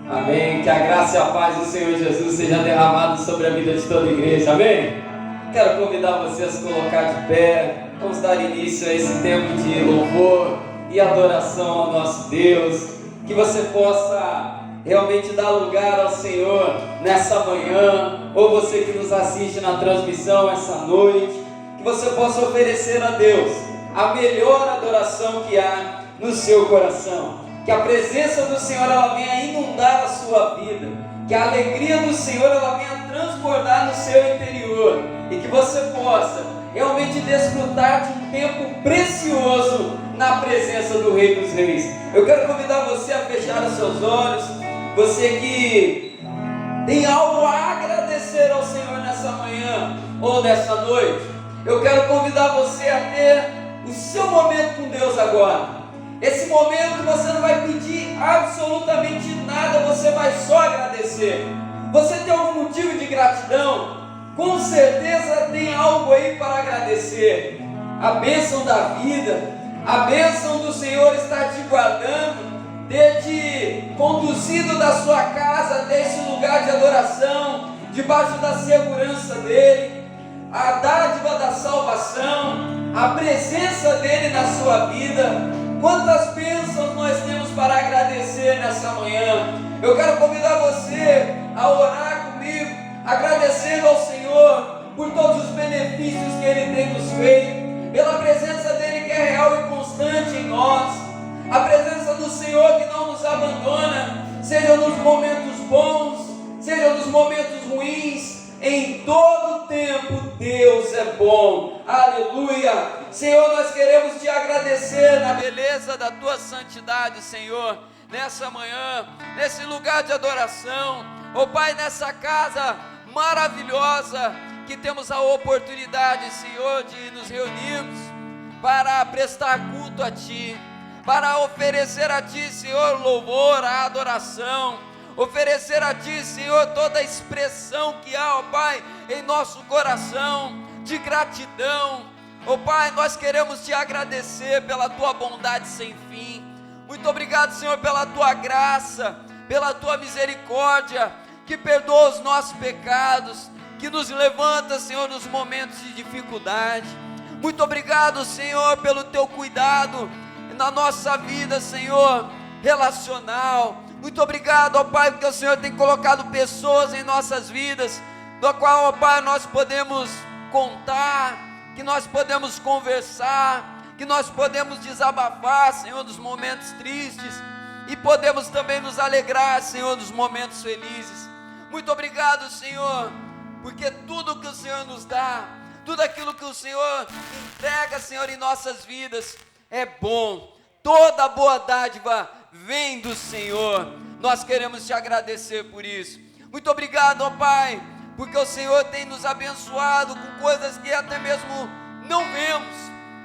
Amém. Que a graça e a paz do Senhor Jesus seja derramado sobre a vida de toda a igreja. Amém. Quero convidar você a se colocar de pé. Vamos dar início a esse tempo de louvor e adoração ao nosso Deus. Que você possa realmente dar lugar ao Senhor nessa manhã, ou você que nos assiste na transmissão essa noite, que você possa oferecer a Deus a melhor adoração que há no seu coração. Que a presença do Senhor ela venha inundar a sua vida, que a alegria do Senhor ela venha transbordar no seu interior, e que você possa realmente desfrutar de um tempo precioso na presença do Rei dos Reis. Eu quero convidar você a fechar os seus olhos, você que tem algo a agradecer ao Senhor nessa manhã ou nessa noite. Eu quero convidar você a ter o seu momento com Deus agora. Esse momento você não vai pedir absolutamente nada, você vai só agradecer. Você tem algum motivo de gratidão? Com certeza tem algo aí para agradecer. A bênção da vida, a bênção do Senhor está te guardando, ter te conduzido da sua casa até esse lugar de adoração, debaixo da segurança dEle, a dádiva da salvação, a presença dEle na sua vida. Quantas bênçãos nós temos para agradecer nessa manhã. Eu quero convidar você a orar comigo, agradecendo ao Senhor por todos os benefícios que Ele tem nos feito, pela presença dEle que é real e constante em nós, a presença do Senhor que não nos abandona, seja nos momentos bons, seja nos momentos ruins. Em todo tempo Deus é bom, aleluia. Senhor, nós queremos te agradecer na beleza da tua santidade, Senhor, nessa manhã, nesse lugar de adoração, ó Pai, nessa casa maravilhosa, que temos a oportunidade, Senhor, de nos reunirmos para prestar culto a Ti, para oferecer a Ti, Senhor, louvor, a adoração, oferecer a Ti, Senhor, toda a expressão que há, ó Pai, em nosso coração, de gratidão. Ó Pai, nós queremos Te agradecer pela Tua bondade sem fim. Muito obrigado, Senhor, pela Tua graça, pela Tua misericórdia, que perdoa os nossos pecados, que nos levanta, Senhor, nos momentos de dificuldade. Muito obrigado, Senhor, pelo Teu cuidado na nossa vida, Senhor, relacional. Muito obrigado, ó Pai, porque o Senhor tem colocado pessoas em nossas vidas, do qual, ó Pai, nós podemos contar, que nós podemos conversar, que nós podemos desabafar, Senhor, dos momentos tristes, e podemos também nos alegrar, Senhor, dos momentos felizes. Muito obrigado, Senhor, porque tudo que o Senhor nos dá, tudo aquilo que o Senhor entrega, Senhor, em nossas vidas, é bom. Toda boa dádiva vem do Senhor. Nós queremos te agradecer por isso. Muito obrigado, ó Pai, porque o Senhor tem nos abençoado com coisas que até mesmo não vemos.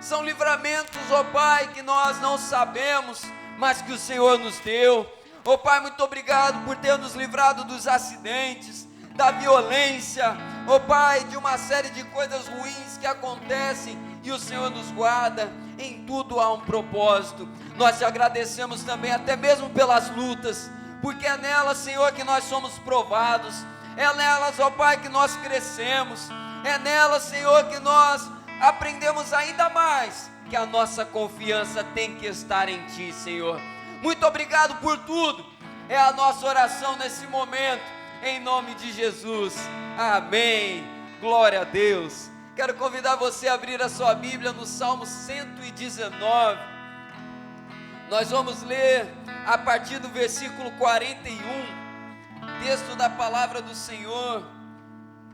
São livramentos, ó Pai, que nós não sabemos, mas que o Senhor nos deu. Ó Pai, muito obrigado por ter nos livrado dos acidentes, da violência, ó Pai, de uma série de coisas ruins que acontecem, e o Senhor nos guarda. Em tudo há um propósito. Nós te agradecemos também até mesmo pelas lutas, porque é nelas, Senhor, que nós somos provados, é nelas, ó Pai, que nós crescemos, é nelas, Senhor, que nós aprendemos ainda mais, que a nossa confiança tem que estar em Ti, Senhor. Muito obrigado por tudo, é a nossa oração nesse momento, em nome de Jesus, amém, glória a Deus. Quero convidar você a abrir a sua Bíblia no Salmo 119, nós vamos ler a partir do versículo 41, texto da palavra do Senhor,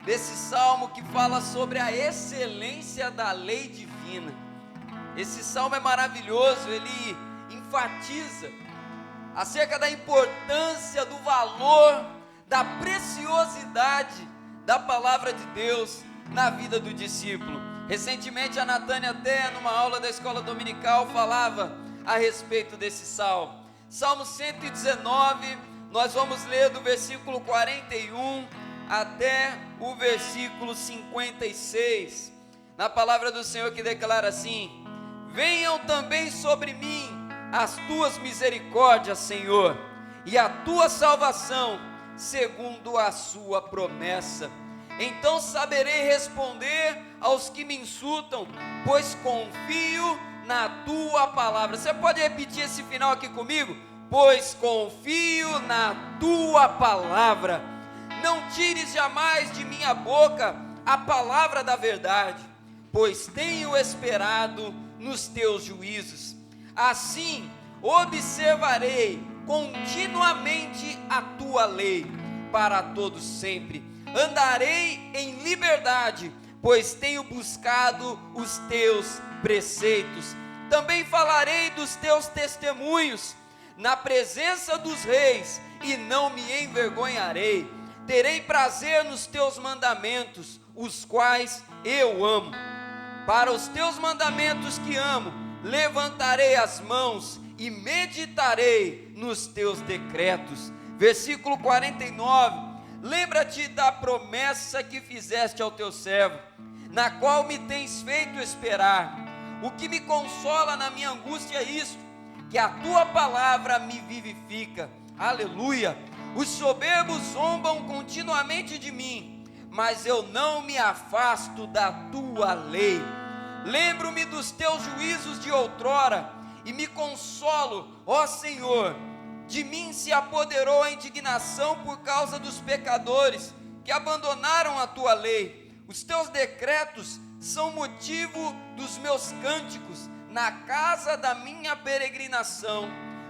desse Salmo que fala sobre a excelência da lei divina. Esse Salmo é maravilhoso, ele enfatiza acerca da importância, do valor, da preciosidade da palavra de Deus na vida do discípulo. Recentemente a Natânia, até numa aula da escola dominical, falava a respeito desse salmo. Salmo 119, nós vamos ler do versículo 41 até o versículo 56, na palavra do Senhor, que declara assim: venham também sobre mim as tuas misericórdias, Senhor, e a tua salvação segundo a sua promessa. Então saberei responder aos que me insultam, pois confio na tua palavra. Você pode repetir esse final aqui comigo? Pois confio na tua palavra. Não tires jamais de minha boca a palavra da verdade, pois tenho esperado nos teus juízos. Assim observarei continuamente a tua lei para todos sempre. Andarei em liberdade, pois tenho buscado os teus preceitos. Também falarei dos teus testemunhos na presença dos reis, e não me envergonharei. Terei prazer nos teus mandamentos, os quais eu amo. Para os teus mandamentos que amo, levantarei as mãos e meditarei nos teus decretos. Versículo 49. Lembra-te da promessa que fizeste ao teu servo, na qual me tens feito esperar. O que me consola na minha angústia é isto, que a tua palavra me vivifica. Aleluia. Os soberbos zombam continuamente de mim, mas eu não me afasto da tua lei. Lembro-me dos teus juízos de outrora e me consolo, ó Senhor. De mim se apoderou a indignação por causa dos pecadores que abandonaram a tua lei. Os teus decretos são motivo dos meus cânticos na casa da minha peregrinação.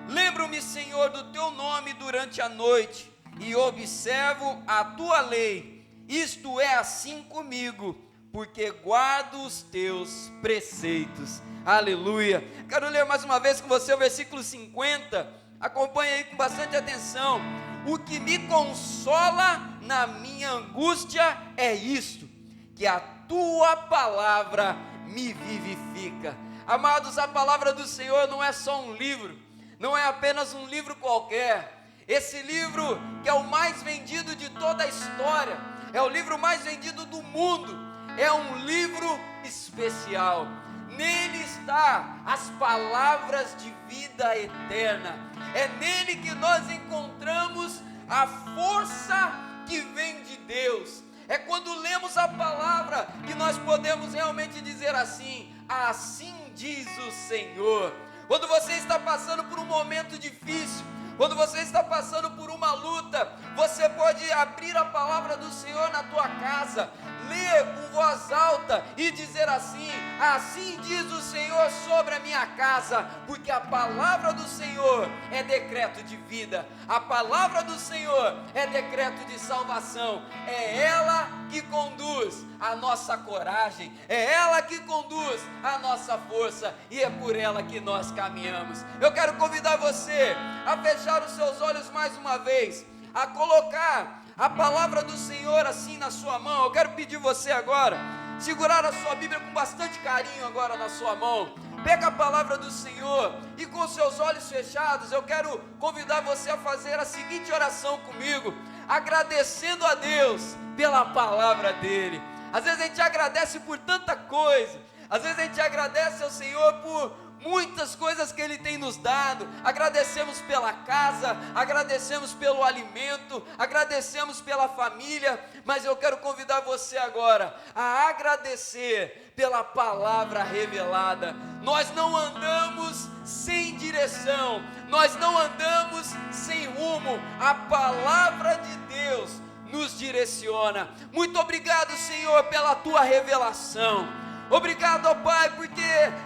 Lembro-me, Senhor, do teu nome durante a noite e observo a tua lei. Isto é assim comigo, porque guardo os teus preceitos. Aleluia. Quero ler mais uma vez com você o versículo 50. Acompanhe aí com bastante atenção. O que me consola na minha angústia é isto, que a tua palavra me vivifica. Amados, a palavra do Senhor não é só um livro, não é apenas um livro qualquer. Esse livro, que é o mais vendido de toda a história, é o livro mais vendido do mundo, é um livro especial. Nele está as palavras de vida eterna. É nele que nós encontramos a força que vem de Deus. É quando lemos a palavra que nós podemos realmente dizer assim: assim diz o Senhor. Quando você está passando por um momento difícil, quando você está passando por uma luta, você pode abrir a palavra do Senhor na tua casa, ler com voz alta e dizer assim: assim diz o Senhor sobre a minha casa, porque a palavra do Senhor é decreto de vida, a palavra do Senhor é decreto de salvação. É ela que conduz a nossa coragem, é ela que conduz a nossa força, e é por ela que nós caminhamos. Eu quero convidar você a fechar os seus olhos mais uma vez, a colocar a palavra do Senhor assim na sua mão. Eu quero pedir você agora, segurar a sua Bíblia com bastante carinho agora na sua mão. Pega a palavra do Senhor e com os seus olhos fechados, eu quero convidar você a fazer a seguinte oração comigo, agradecendo a Deus pela palavra dEle. Às vezes a gente agradece por tanta coisa, às vezes a gente agradece ao Senhor por muitas coisas que Ele tem nos dado. Agradecemos pela casa, agradecemos pelo alimento, agradecemos pela família, mas eu quero convidar você agora a agradecer pela palavra revelada. Nós não andamos sem direção, nós não andamos sem rumo, a palavra de Deus nos direciona. Muito obrigado, Senhor, pela tua revelação. Obrigado, ó Pai, porque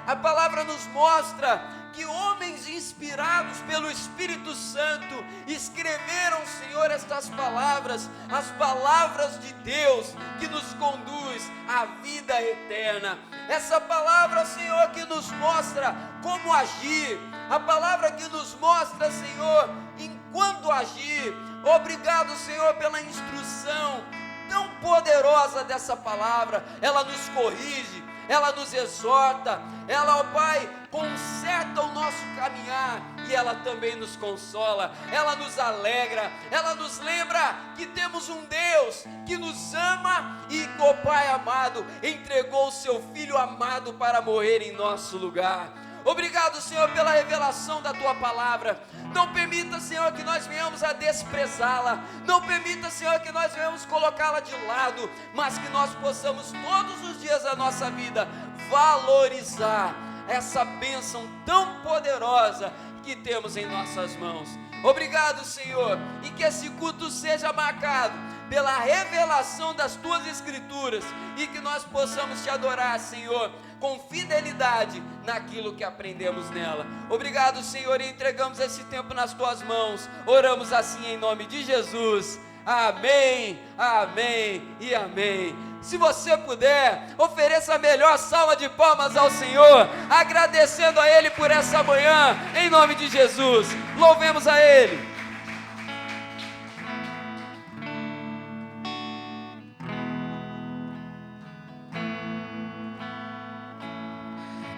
a palavra nos mostra que homens inspirados pelo Espírito Santo escreveram, Senhor, estas palavras, as palavras de Deus que nos conduz à vida eterna. Essa palavra, Senhor, que nos mostra como agir, a palavra que nos mostra, Senhor, em quando agir. Obrigado, Senhor, pela instrução tão poderosa dessa palavra. Ela nos corrige, ela nos exorta, ela, ó Pai, conserta o nosso caminhar, e ela também nos consola, ela nos alegra, ela nos lembra que temos um Deus que nos ama e, ó Pai amado, entregou o seu Filho amado para morrer em nosso lugar. Obrigado, Senhor, pela revelação da Tua palavra. Não permita, Senhor, que nós venhamos a desprezá-la. Não permita, Senhor, que nós venhamos colocá-la de lado, mas que nós possamos todos os dias da nossa vida valorizar essa bênção tão poderosa que temos em nossas mãos. Obrigado, Senhor, e que esse culto seja marcado pela revelação das Tuas Escrituras e que nós possamos Te adorar, Senhor, com fidelidade naquilo que aprendemos nela. Obrigado, Senhor, e entregamos esse tempo nas Tuas mãos. Oramos assim em nome de Jesus. Amém, amém e amém. Se você puder, ofereça a melhor salva de palmas ao Senhor, agradecendo a Ele por essa manhã, em nome de Jesus. Louvemos a Ele.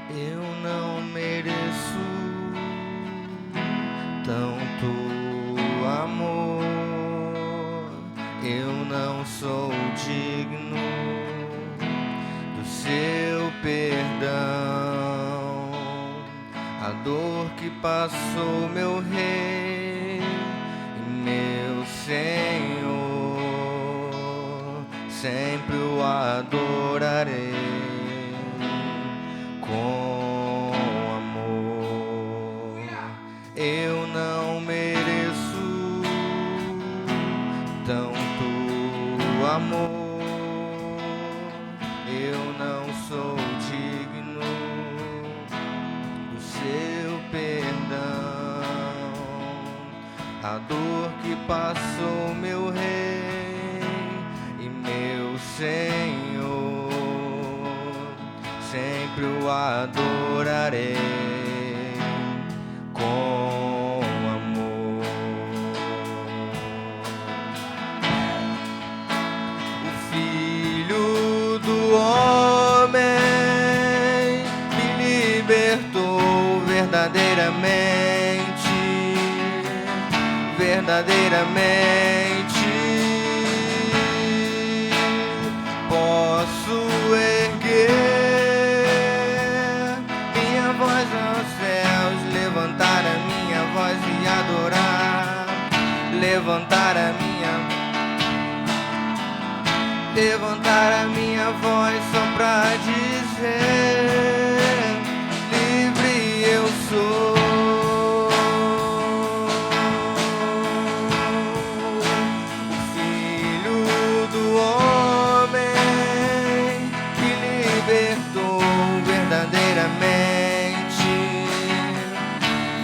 Eu não mereço tanto amor, eu não sou digno do seu perdão. A dor que passou meu Rei e meu Senhor, sempre o adorarei com amor. Eu não mereço tanto amor, eu não sou digno do seu perdão. A dor que passou meu Rei e meu Senhor, sempre o adorarei com amor. O Filho do Homem me libertou verdadeiramente, verdadeiramente. Posso erguer minha voz aos céus, levantar a minha voz e adorar, levantar a minha voz só pra dizer: livre eu sou. O Filho do Homem que libertou verdadeiramente,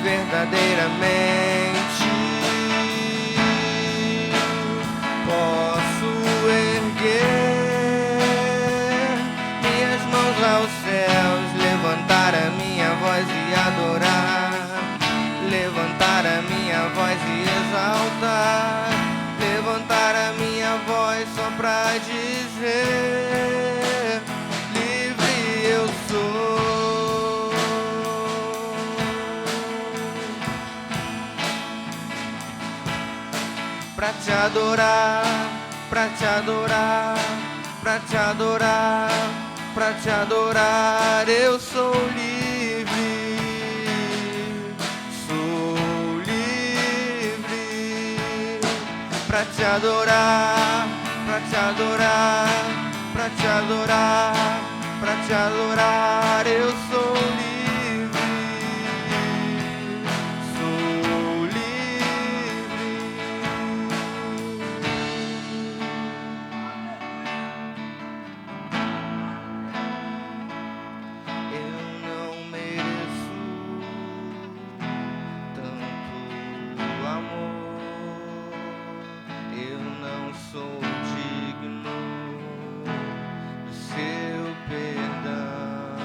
verdadeiramente. Posso erguer minhas mãos aos céus, levantar a minha voz e adorar, levantar a minha voz e exaltar, levantar a minha voz só pra dizer: livre eu sou. Pra te adorar, pra te adorar, pra te adorar, pra te adorar, eu sou livre, sou livre. Pra te adorar, pra te adorar, pra te adorar, pra te adorar, eu sou livre, sou livre. Eu não mereço tanto amor, eu não sou digno do seu perdão.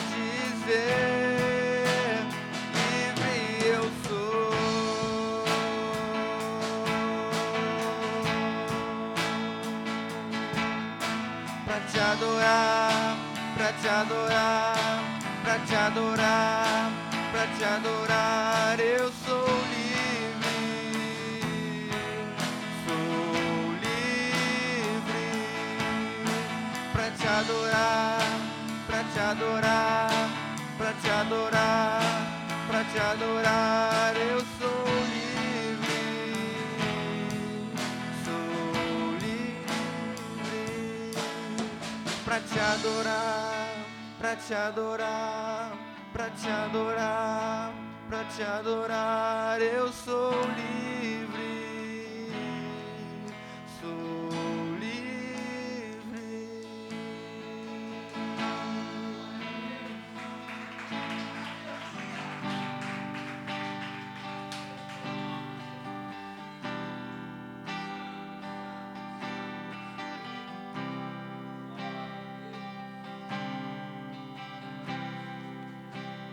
dizer: livre eu sou. Pra te adorar, pra te adorar, pra te adorar, pra te adorar, eu sou livre, sou livre. Pra te adorar, pra te adorar, pra te adorar, pra te adorar, eu sou livre, sou livre. Pra te adorar, pra te adorar, pra te adorar, pra te adorar, eu sou livre, sou livre.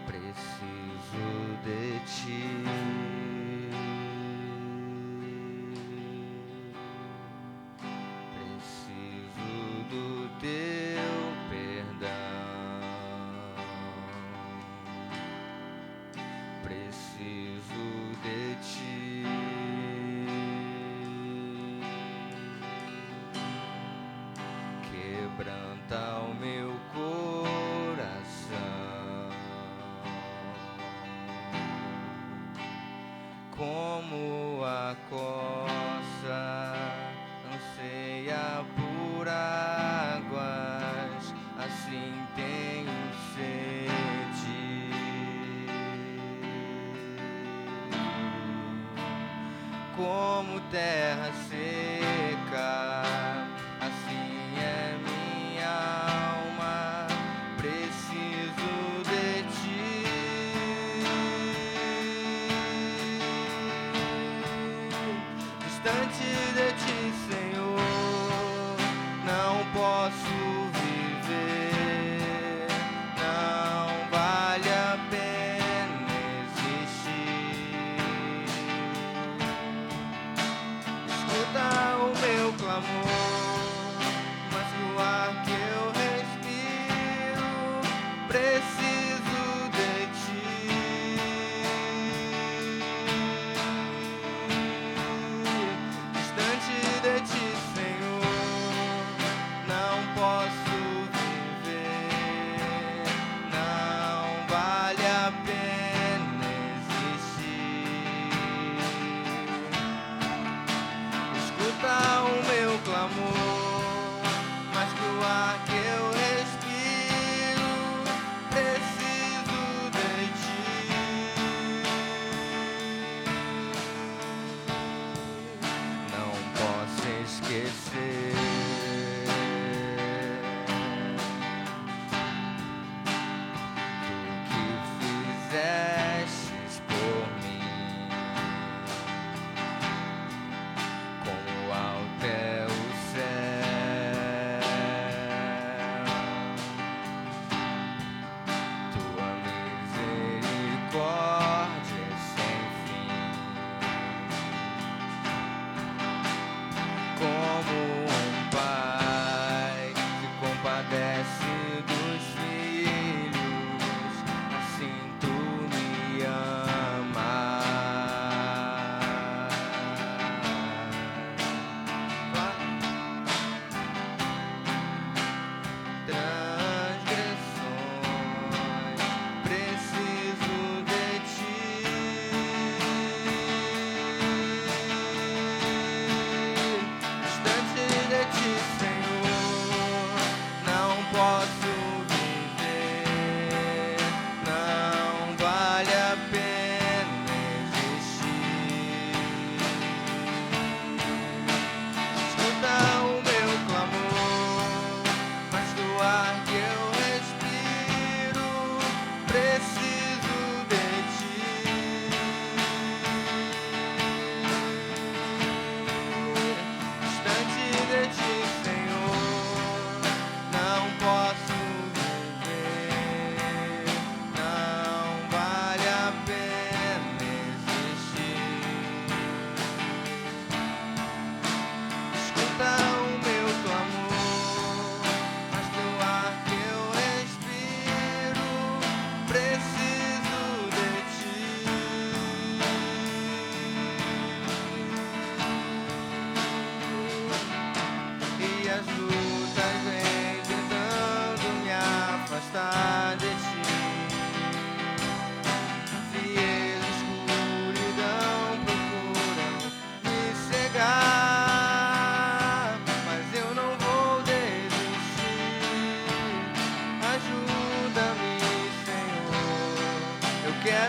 Preciso de ti. Preciso do teu perdão. Preciso de ti. Quebranta o meu coração, como a costa anseia por águas, assim tenho sede. Como terra seca, assim é minha alma, preciso de ti. Distante de ti, Senhor, não posso viver, não vale a pena existir. Escuta o meu clamor, mas que o ar que eu respiro, preciso de ti.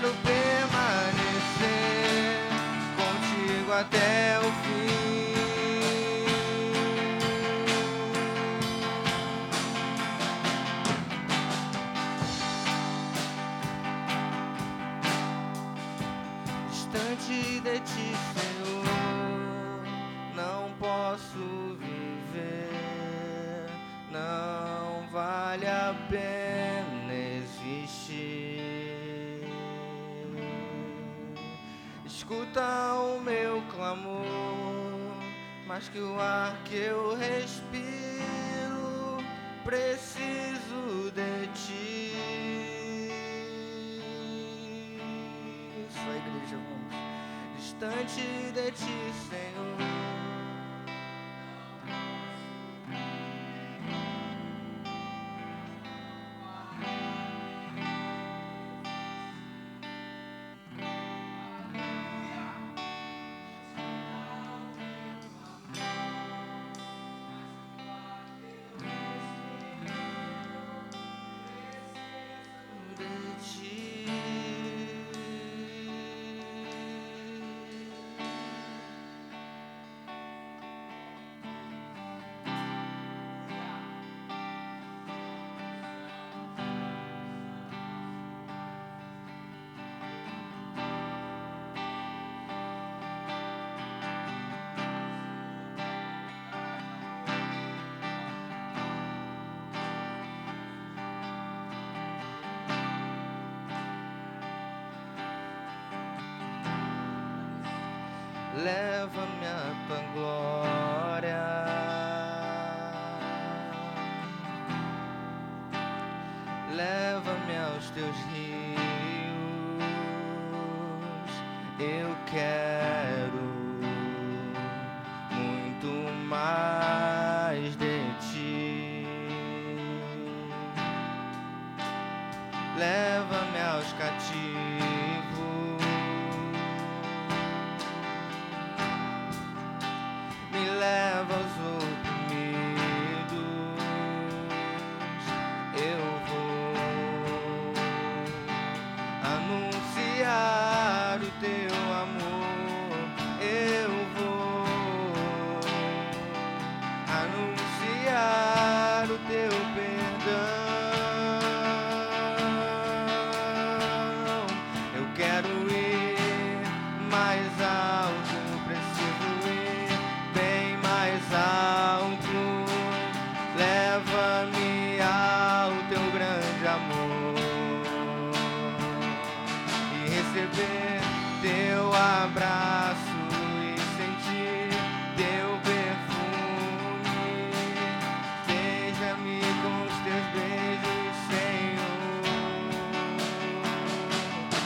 quero permanecer contigo até o fim. Distante de ti, Senhor, não posso viver, não vale a pena existir. Escuta o meu clamor, mais que o ar que eu respiro, preciso de ti. Isso, a igreja, vamos. Distante de ti, Senhor, de ti. Leva-me à tua glória, leva-me aos teus rios. Eu quero muito mais de ti. Leva-me aos cativos, me leva aos oprimidos. Eu vou anunciar o teu amor. Eu vou anunciar o teu perdão. Eu quero ir mais alto, preciso ir bem mais alto. Leva-me ao teu grande amor e receber teu abraço e sentir teu perfume. Beija-me com os teus beijos, Senhor.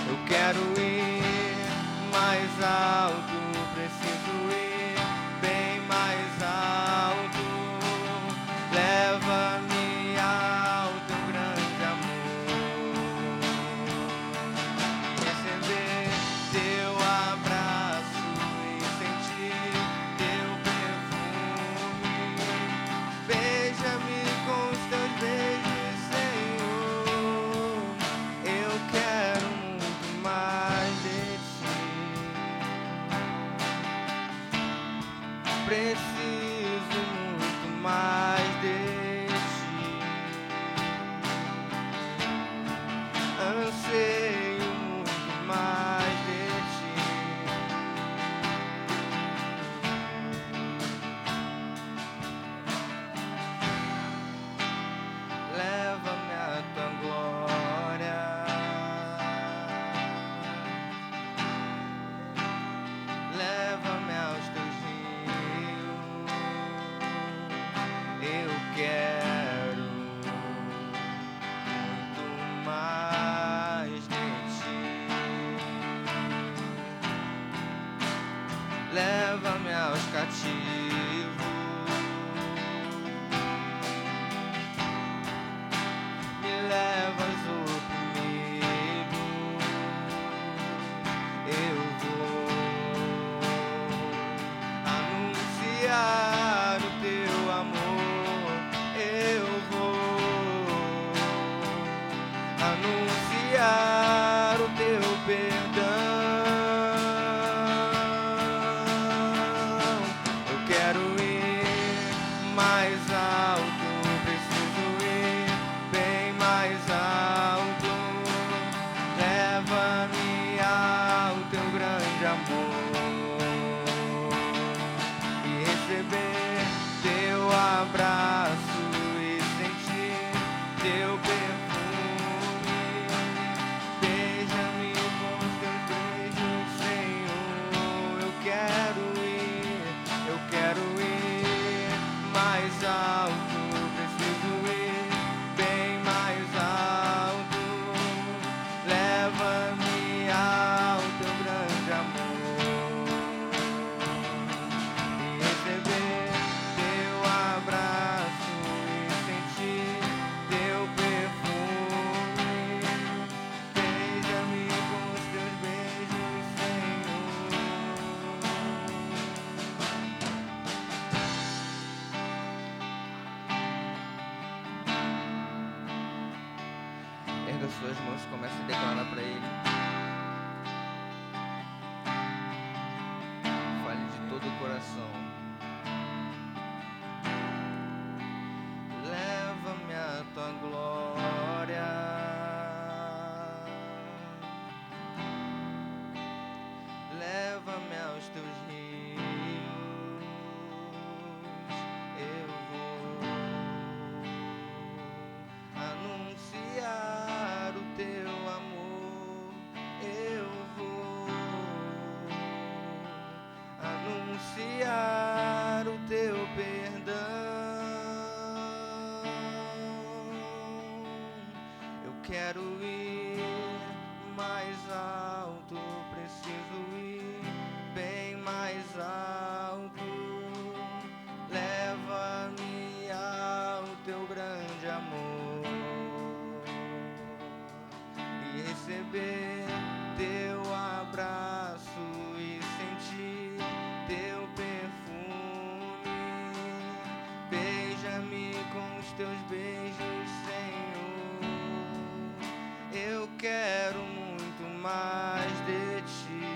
Eu quero ir mais alto, preciso ir bem mais alto. Leva-me ao teu grande amor e receber teu abraço e sentir teu perfume. Beija-me com os teus beijos, Senhor. Eu quero muito mais de ti. Preciso muito mais de ti. Anseio muito mais de ti. Leva-me à tua glória, leva-me aos teus rios. Eu quero muito mais de ti. Leva-me aos cativos, me leva aos oprimidos. Eu vou anunciar o teu amor. Eu vou anunciar o teu perdão. Erga suas mãos, comece a declarar para Ele. Fale de todo o coração. Leva-me à tua glória. Leva-me aos teus rios. Eu vou anunciar o teu amor. Eu vou anunciar o teu perdão. Eu quero ir mais alto, preciso ir bem mais alto. Leva-me ao teu grande amor e receber teu abraço e sentir teu perfume. Beija-me com os teus beijos, Senhor. Eu quero muito mais de ti,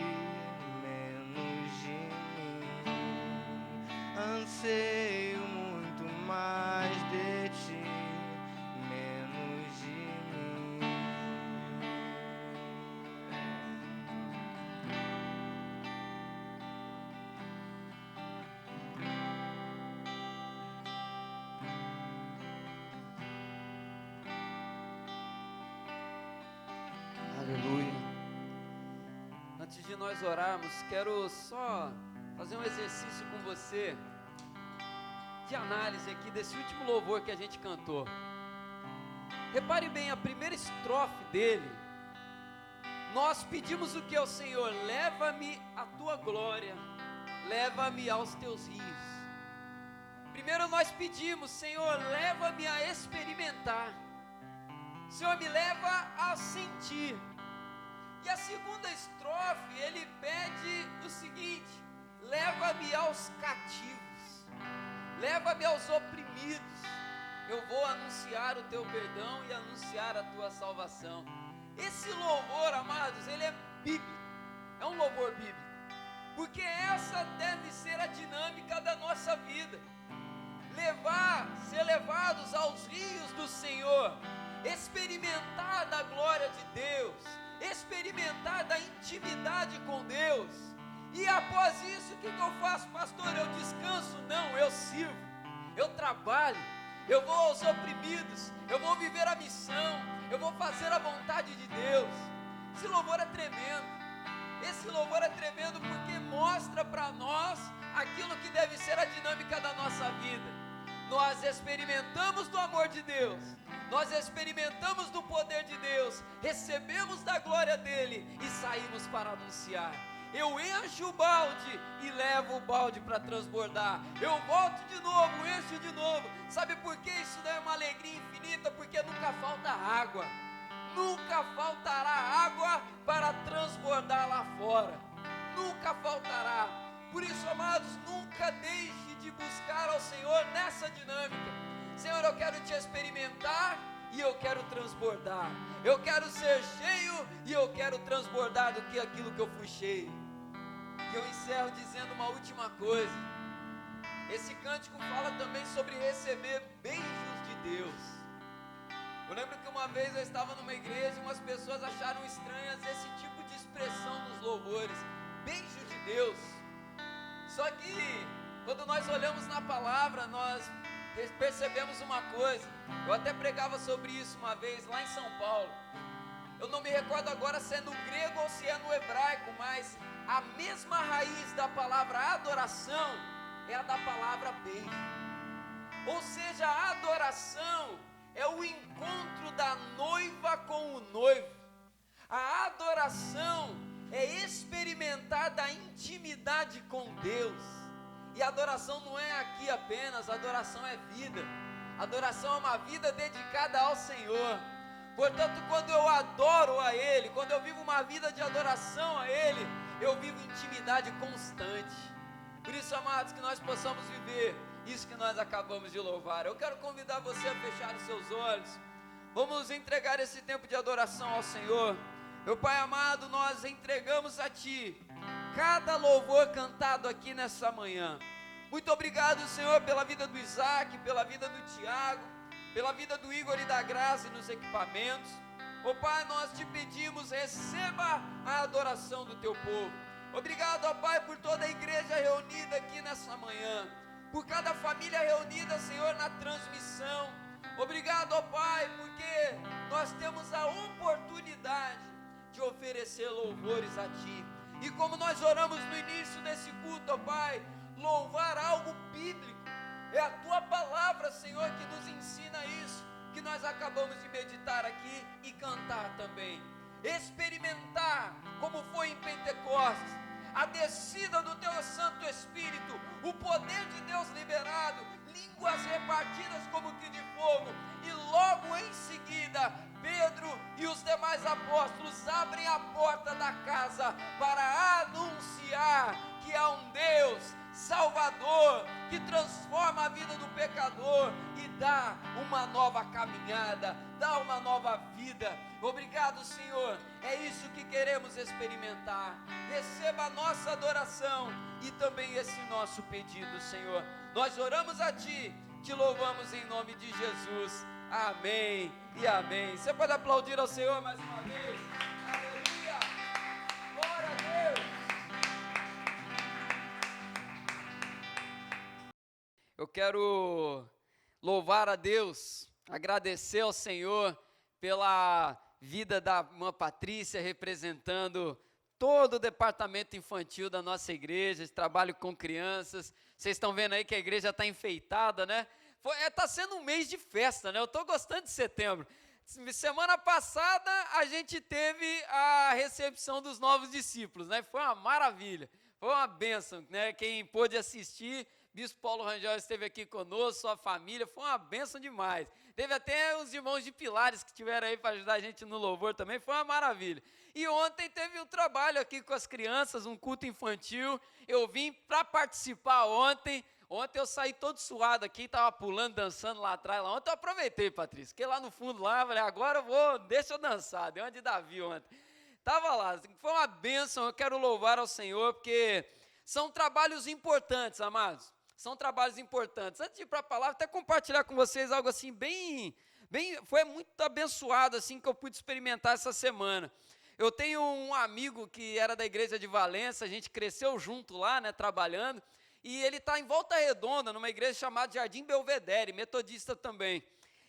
menos de mim. Anseio muito mais de ti, menos de mim. Aleluia. Antes de nós orarmos, quero só fazer um exercício com você de análise aqui desse último louvor que a gente cantou. Repare bem, a primeira estrofe dele, nós pedimos o que ao Senhor? Leva-me à tua glória, leva-me aos teus rios. Primeiro nós pedimos, Senhor, leva-me a experimentar. Senhor, me leva a sentir. E a segunda estrofe, ele pede o seguinte: leva-me aos cativos, leva-me aos oprimidos. Eu vou anunciar o teu perdão e anunciar a tua salvação. Esse louvor, amados, ele é bíblico, é um louvor bíblico, porque essa deve ser a dinâmica da nossa vida. Ser levados aos rios do Senhor, experimentar da glória de Deus, experimentar da intimidade com Deus. E após isso, o que eu faço, pastor? Eu descanso? Não, eu sirvo, eu trabalho, eu vou aos oprimidos, eu vou viver a missão, eu vou fazer a vontade de Deus. Esse louvor é tremendo, esse louvor é tremendo porque mostra para nós aquilo que deve ser a dinâmica da nossa vida. Nós experimentamos do amor de Deus, nós experimentamos do poder de Deus, recebemos da glória dele e saímos para anunciar. Eu encho o balde e levo o balde para transbordar. Eu volto de novo, encho de novo. Sabe por que isso dá uma alegria infinita? Porque nunca falta água, nunca faltará água para transbordar lá fora, nunca faltará. Por isso, amados, nunca deixe de buscar ao Senhor nessa dinâmica. Senhor, eu quero te experimentar e eu quero transbordar. Eu quero ser cheio e eu quero transbordar do que aquilo que eu fui cheio. E eu encerro dizendo uma última coisa. Esse cântico fala também sobre receber beijos de Deus. Eu lembro que uma vez eu estava numa igreja e umas pessoas acharam estranhas esse tipo de expressão nos louvores, beijos de Deus. Só que quando nós olhamos na palavra, nós percebemos uma coisa. Eu até pregava sobre isso uma vez lá em São Paulo. Eu não me recordo agora se é no grego ou se é no hebraico, mas a mesma raiz da palavra adoração é a da palavra beijo. Ou seja, a adoração é o encontro da noiva com o noivo. A adoração é experimentar da intimidade com Deus. E a adoração não é aqui apenas, a adoração é vida. A adoração é uma vida dedicada ao Senhor. Portanto, quando eu adoro a Ele, quando eu vivo uma vida de adoração a Ele, eu vivo intimidade constante. Por isso, amados, que nós possamos viver isso que nós acabamos de louvar. Eu quero convidar você a fechar os seus olhos. Vamos entregar esse tempo de adoração ao Senhor. Meu Pai amado, nós entregamos a Ti cada louvor cantado aqui nessa manhã. Muito obrigado, Senhor, pela vida do Isaac, pela vida do Tiago, pela vida do Igor e da Graça nos equipamentos. Ó Pai, nós te pedimos, receba a adoração do Teu povo. Obrigado, ó Pai, por toda a igreja reunida aqui nessa manhã, por cada família reunida, Senhor, na transmissão. Obrigado, ó Pai, porque nós temos a oportunidade de oferecer louvores a Ti. E como nós oramos no início desse culto, ó Pai, louvar algo bíblico, é a Tua palavra, Senhor, que nos ensina isso, que nós acabamos de meditar aqui e cantar também. Experimentar, como foi em Pentecostes, a descida do Teu Santo Espírito, o poder de Deus liberado, línguas repartidas como que de fogo, e logo em seguida, Pedro e os demais apóstolos abrem a porta da casa para anunciar que há um Deus Salvador, que transforma a vida do pecador e dá uma nova caminhada, dá uma nova vida. Obrigado, Senhor, é isso que queremos experimentar. Receba a nossa adoração e também esse nosso pedido, Senhor. Nós oramos a Ti, te louvamos em nome de Jesus. Amém e amém. Você pode aplaudir ao Senhor mais uma vez? Aleluia! Glória a Deus! Eu quero louvar a Deus, agradecer ao Senhor pela vida da irmã Patrícia, representando todo o departamento infantil da nossa igreja, trabalho com crianças. Vocês estão vendo aí que a igreja está enfeitada, né? Está sendo um mês de festa, né? Eu estou gostando de setembro. Semana passada a gente teve a recepção dos novos discípulos, né? Foi uma maravilha, foi uma bênção, né? Quem pôde assistir, Bispo Paulo Rangel esteve aqui conosco, sua família, foi uma bênção demais. Teve até os irmãos de Pilares que estiveram aí para ajudar a gente no louvor também, foi uma maravilha. E ontem teve um trabalho aqui com as crianças, um culto infantil. Eu vim para participar ontem. Ontem eu saí todo suado aqui, estava pulando, dançando lá atrás. Ontem eu aproveitei, Patrícia, fiquei lá no fundo lá, falei, agora eu vou, deixa eu dançar. Deu uma de Davi ontem. Estava lá, foi uma bênção, eu quero louvar ao Senhor, porque são trabalhos importantes, amados. São trabalhos importantes. Antes de ir para a palavra, até compartilhar com vocês algo assim foi muito abençoado assim que eu pude experimentar essa semana. Eu tenho um amigo que era da igreja de Valença, a gente cresceu junto lá, né, trabalhando, e ele está em Volta Redonda, numa igreja chamada Jardim Belvedere, metodista também.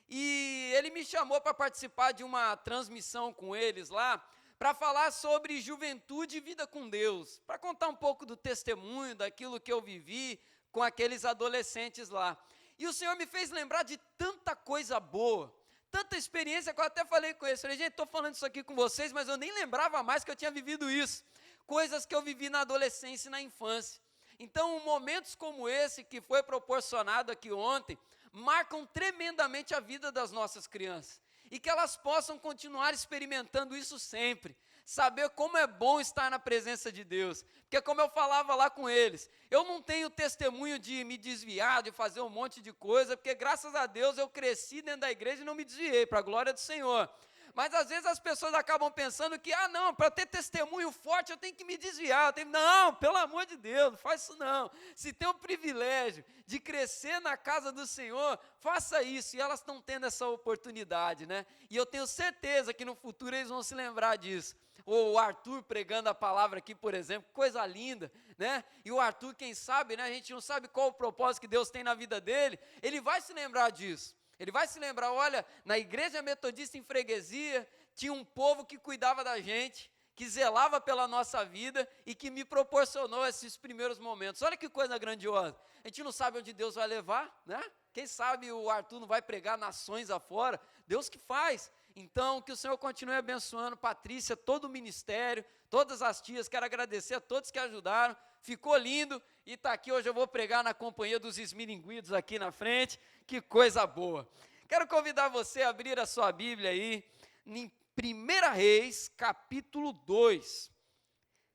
E ele me chamou para participar de uma transmissão com eles lá, para falar sobre juventude e vida com Deus, para contar um pouco do testemunho, daquilo que eu vivi com aqueles adolescentes lá. E o Senhor me fez lembrar de tanta coisa boa, tanta experiência que eu até falei com eles. Falei, gente, estou falando isso aqui com vocês, mas eu nem lembrava mais que eu tinha vivido isso. Coisas que eu vivi na adolescência e na infância. Então, momentos como esse que foi proporcionado aqui ontem, marcam tremendamente a vida das nossas crianças. E que elas possam continuar experimentando isso sempre. Saber como é bom estar na presença de Deus. Porque como eu falava lá com eles, eu não tenho testemunho de me desviar, de fazer um monte de coisa, porque graças a Deus eu cresci dentro da igreja e não me desviei, para a glória do Senhor. Mas às vezes as pessoas acabam pensando que, não, para ter testemunho forte eu tenho que me desviar. Não, pelo amor de Deus, não faz isso não. Se tem o privilégio de crescer na casa do Senhor, faça isso. E elas estão tendo essa oportunidade, né? E eu tenho certeza que no futuro eles vão se lembrar disso. Ou o Arthur pregando a palavra aqui, por exemplo, coisa linda, né? E o Arthur, quem sabe, né? A gente não sabe qual o propósito que Deus tem na vida dele, ele vai se lembrar disso. Ele vai se lembrar, olha, na igreja metodista em Freguesia, tinha um povo que cuidava da gente, que zelava pela nossa vida e que me proporcionou esses primeiros momentos. Olha que coisa grandiosa. A gente não sabe onde Deus vai levar, né? Quem sabe o Arthur não vai pregar nações afora, Deus que faz. Então, que o Senhor continue abençoando Patrícia, todo o ministério, todas as tias, quero agradecer a todos que ajudaram, ficou lindo, e está aqui, hoje eu vou pregar na companhia dos esmilinguidos aqui na frente, que coisa boa. Quero convidar você a abrir a sua Bíblia aí, em 1 Reis, capítulo 2,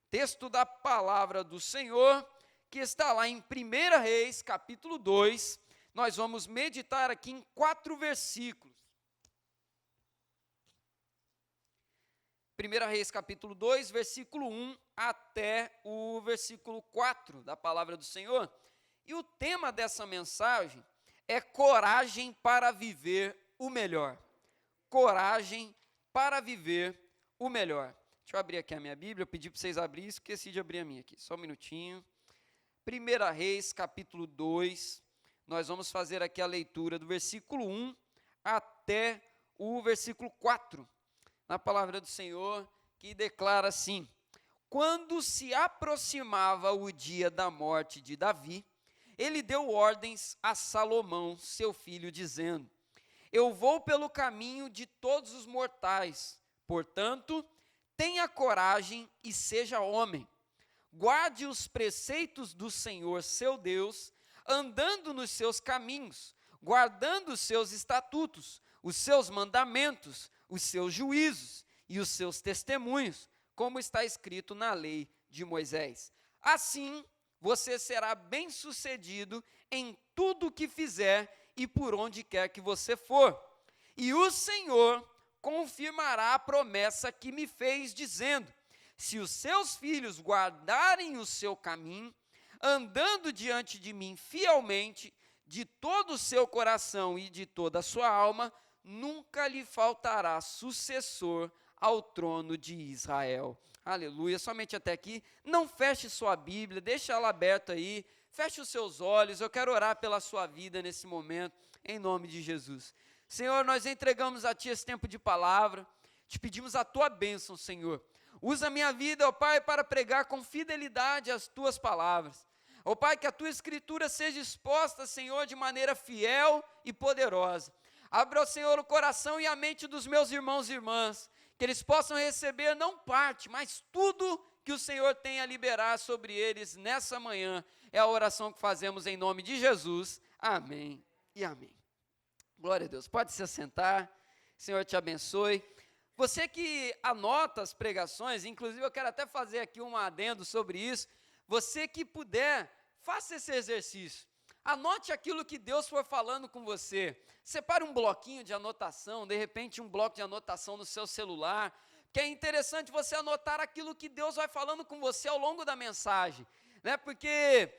texto da palavra do Senhor, que está lá em 1 Reis, capítulo 2, nós vamos meditar aqui em 4 versículos. 1 Reis capítulo 2, versículo 1 até o versículo 4 da palavra do Senhor. E o tema dessa mensagem é coragem para viver o melhor. Coragem para viver o melhor. Deixa eu abrir aqui a minha Bíblia, eu pedi para vocês abrirem, esqueci de abrir a minha aqui, só um minutinho. 1 Reis capítulo 2, nós vamos fazer aqui a leitura do versículo 1 até o versículo 4. Na palavra do Senhor, que declara assim: quando se aproximava o dia da morte de Davi, ele deu ordens a Salomão, seu filho, dizendo: eu vou pelo caminho de todos os mortais, portanto, tenha coragem e seja homem. Guarde os preceitos do Senhor, seu Deus, andando nos seus caminhos, guardando os seus estatutos, os seus mandamentos, os seus juízos e os seus testemunhos, como está escrito na lei de Moisés. Assim, você será bem-sucedido em tudo o que fizer e por onde quer que você for. E o Senhor confirmará a promessa que me fez, dizendo: se os seus filhos guardarem o seu caminho, andando diante de mim fielmente, de todo o seu coração e de toda a sua alma, nunca lhe faltará sucessor ao trono de Israel. Aleluia, somente até aqui. Não feche sua Bíblia, deixa ela aberta aí, feche os seus olhos. Eu quero orar pela sua vida nesse momento, em nome de Jesus. Senhor, nós entregamos a Ti esse tempo de palavra, te pedimos a Tua bênção, Senhor. Usa a minha vida, ó Pai, para pregar com fidelidade as Tuas palavras. Ó Pai, que a Tua Escritura seja exposta, Senhor, de maneira fiel e poderosa. Abra, Senhor, o coração e a mente dos meus irmãos e irmãs, que eles possam receber não parte, mas tudo que o Senhor tem a liberar sobre eles nessa manhã. É a oração que fazemos em nome de Jesus. Amém e amém. Glória a Deus. Pode se assentar. Senhor te abençoe. Você que anota as pregações, inclusive eu quero até fazer aqui um adendo sobre isso. Você que puder, faça esse exercício. Anote aquilo que Deus for falando com você. Separe um bloquinho de anotação, de repente um bloco de anotação no seu celular, que é interessante você anotar aquilo que Deus vai falando com você ao longo da mensagem, né? Porque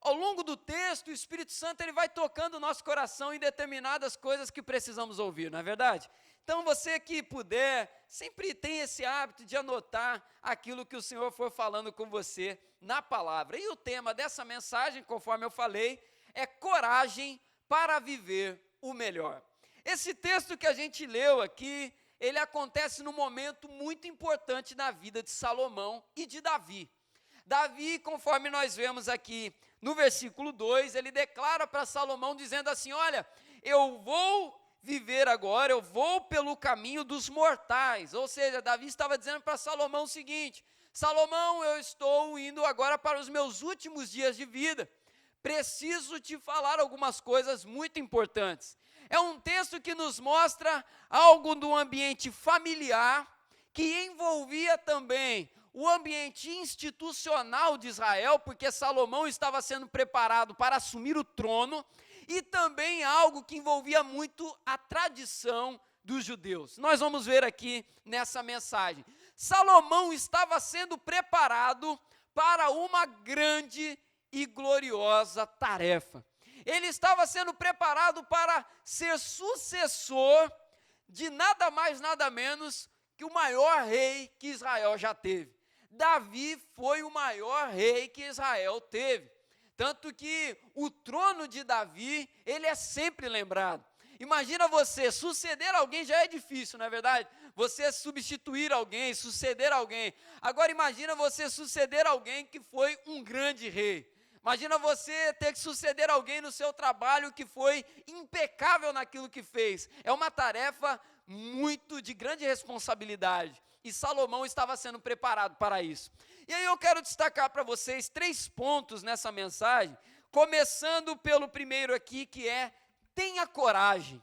ao longo do texto, o Espírito Santo ele vai tocando o nosso coração em determinadas coisas que precisamos ouvir, não é verdade? Então você que puder, sempre tem esse hábito de anotar aquilo que o Senhor for falando com você na palavra. E o tema dessa mensagem, conforme eu falei, é coragem para viver o melhor. Esse texto que a gente leu aqui, ele acontece num momento muito importante na vida de Salomão e de Davi. Davi, conforme nós vemos aqui no versículo 2, ele declara para Salomão dizendo assim: olha, eu vou viver agora, eu vou pelo caminho dos mortais. Ou seja, Davi estava dizendo para Salomão o seguinte: Salomão, eu estou indo agora para os meus últimos dias de vida. Preciso te falar algumas coisas muito importantes. É um texto que nos mostra algo do ambiente familiar, que envolvia também o ambiente institucional de Israel, porque Salomão estava sendo preparado para assumir o trono, e também algo que envolvia muito a tradição dos judeus. Nós vamos ver aqui nessa mensagem. Salomão estava sendo preparado para uma grande e gloriosa tarefa. Ele estava sendo preparado para ser sucessor de nada mais, nada menos que o maior rei que Israel já teve. Davi foi o maior rei que Israel teve. Tanto que o trono de Davi, ele é sempre lembrado. Imagina você, suceder alguém já é difícil, não é verdade? Você substituir alguém, suceder alguém. Agora imagina você suceder alguém que foi um grande rei. Imagina você ter que suceder alguém no seu trabalho que foi impecável naquilo que fez. É uma tarefa muito de grande responsabilidade. E Salomão estava sendo preparado para isso. E aí eu quero destacar para vocês 3 pontos nessa mensagem, começando pelo primeiro aqui, que é: tenha coragem.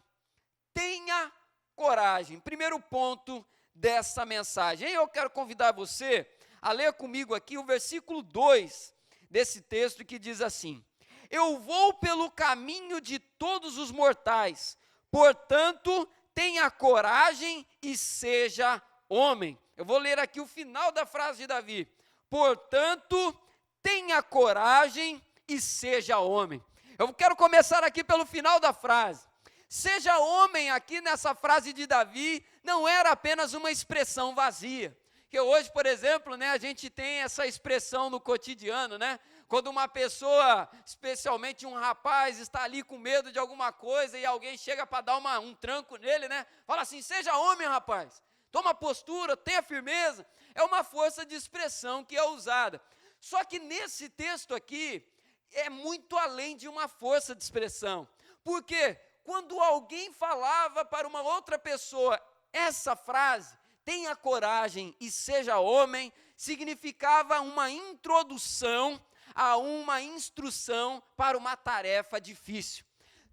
Tenha coragem. Primeiro ponto dessa mensagem. E eu quero convidar você a ler comigo aqui o versículo 2 desse texto, que diz assim: eu vou pelo caminho de todos os mortais, portanto, tenha coragem e seja homem. Eu vou ler aqui o final da frase de Davi. Portanto, tenha coragem e seja homem. Eu quero começar aqui pelo final da frase. Seja homem aqui nessa frase de Davi não era apenas uma expressão vazia. Que hoje, por exemplo, né, a gente tem essa expressão no cotidiano, né? Quando uma pessoa, especialmente um rapaz, está ali com medo de alguma coisa e alguém chega para dar um tranco nele, né? Fala assim, seja homem, rapaz. Toma postura, tenha firmeza. É uma força de expressão que é usada. Só que nesse texto aqui, é muito além de uma força de expressão. Por quê? Quando alguém falava para uma outra pessoa essa frase, tenha coragem e seja homem, significava uma introdução a uma instrução para uma tarefa difícil.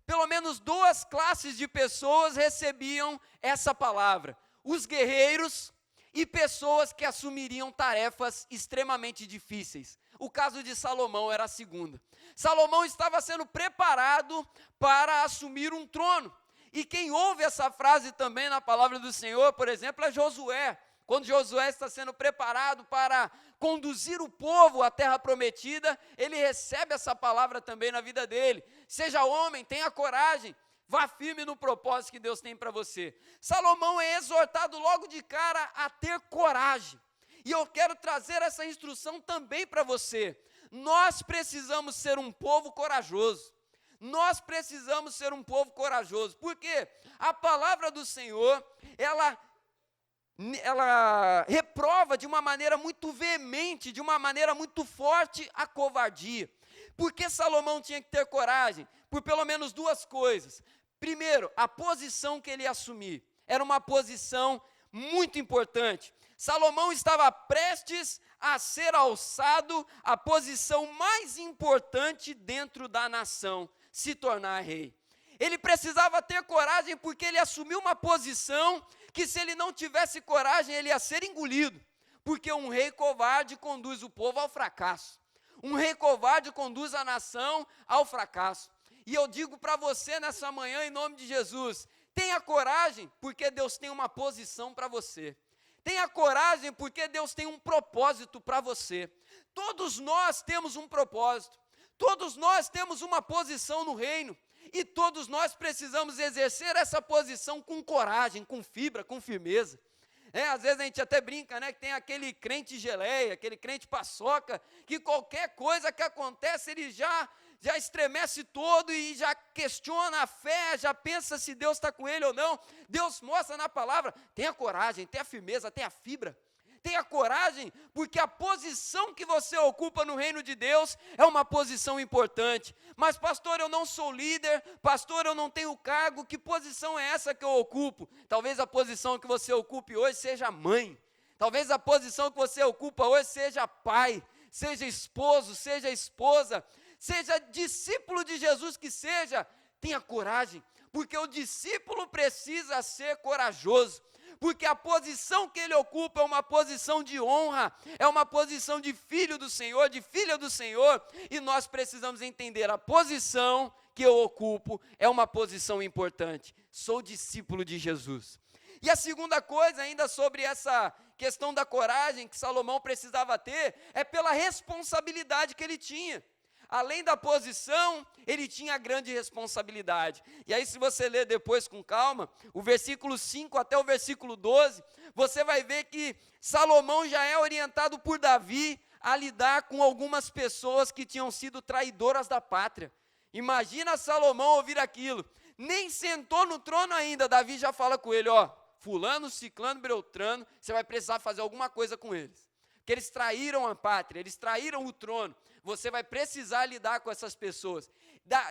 Pelo menos duas classes de pessoas recebiam essa palavra: os guerreiros e pessoas que assumiriam tarefas extremamente difíceis. O caso de Salomão era a segunda. Salomão estava sendo preparado para assumir um trono. E quem ouve essa frase também na palavra do Senhor, por exemplo, é Josué. Quando Josué está sendo preparado para conduzir o povo à terra prometida, ele recebe essa palavra também na vida dele. Seja homem, tenha coragem, vá firme no propósito que Deus tem para você. Salomão é exortado logo de cara a ter coragem. E eu quero trazer essa instrução também para você. Nós precisamos ser um povo corajoso. Nós precisamos ser um povo corajoso. Porque a palavra do Senhor, ela reprova de uma maneira muito veemente, de uma maneira muito forte a covardia. Por que Salomão tinha que ter coragem? Por pelo menos duas coisas. Primeiro, a posição que ele ia assumir era uma posição muito importante. Salomão estava prestes a ser alçado à posição mais importante dentro da nação, se tornar rei. Ele precisava ter coragem porque ele assumiu uma posição que, se ele não tivesse coragem, ele ia ser engolido. Porque um rei covarde conduz o povo ao fracasso. Um rei covarde conduz a nação ao fracasso. E eu digo para você nessa manhã, em nome de Jesus, tenha coragem porque Deus tem uma posição para você. Tenha coragem porque Deus tem um propósito para você. Todos nós temos um propósito. Todos nós temos uma posição no reino. E todos nós precisamos exercer essa posição com coragem, com fibra, com firmeza. Às vezes a gente até brinca, né, que tem aquele crente geleia, aquele crente paçoca, que qualquer coisa que acontece, ele já estremece todo e já questiona a fé, já pensa se Deus está com ele ou não. Deus mostra na palavra, tenha coragem, tenha firmeza, tenha fibra. Tenha coragem, porque a posição que você ocupa no reino de Deus é uma posição importante. Mas pastor, eu não sou líder, pastor, eu não tenho cargo, que posição é essa que eu ocupo? Talvez a posição que você ocupe hoje seja mãe, talvez a posição que você ocupa hoje seja pai, seja esposo, seja esposa, seja discípulo de Jesus que seja. Tenha coragem, porque o discípulo precisa ser corajoso. Porque a posição que ele ocupa é uma posição de honra, é uma posição de filho do Senhor, de filha do Senhor, e nós precisamos entender, a posição que eu ocupo é uma posição importante. Sou discípulo de Jesus. E a segunda coisa, ainda sobre essa questão da coragem que Salomão precisava ter, é pela responsabilidade que ele tinha. Além da posição, ele tinha grande responsabilidade. E aí, se você ler depois com calma, o versículo 5 até o versículo 12, você vai ver que Salomão já é orientado por Davi a lidar com algumas pessoas que tinham sido traidoras da pátria. Imagina Salomão ouvir aquilo. Nem sentou no trono ainda, Davi já fala com ele, fulano, ciclano, beltrano, você vai precisar fazer alguma coisa com eles. Porque eles traíram a pátria, eles traíram o trono. Você vai precisar lidar com essas pessoas.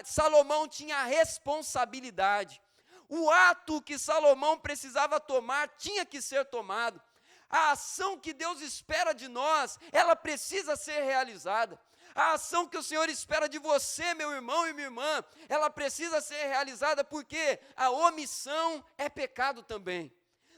Salomão tinha responsabilidade. O ato que Salomão precisava tomar tinha que ser tomado. A ação que Deus espera de nós, ela precisa ser realizada. A ação que o Senhor espera de você, meu irmão e minha irmã, ela precisa ser realizada, porque a omissão é pecado também.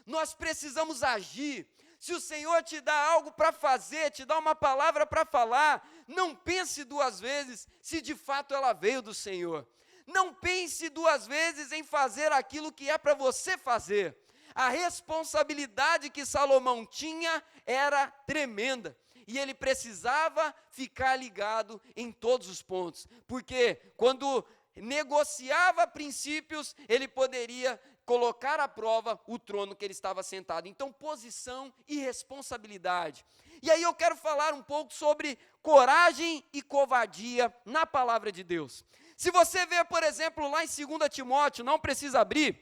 Nós precisamos agir. Se o Senhor te dá algo para fazer, te dá uma palavra para falar, não pense duas vezes se de fato ela veio do Senhor. Não pense duas vezes em fazer aquilo que é para você fazer. A responsabilidade que Salomão tinha era tremenda. E ele precisava ficar ligado em todos os pontos. Porque quando negociava princípios, ele poderia colocar à prova o trono que ele estava sentado. Então, posição e responsabilidade. E aí eu quero falar um pouco sobre coragem e covardia na palavra de Deus. Se você ver, por exemplo, lá em 2 Timóteo, não precisa abrir,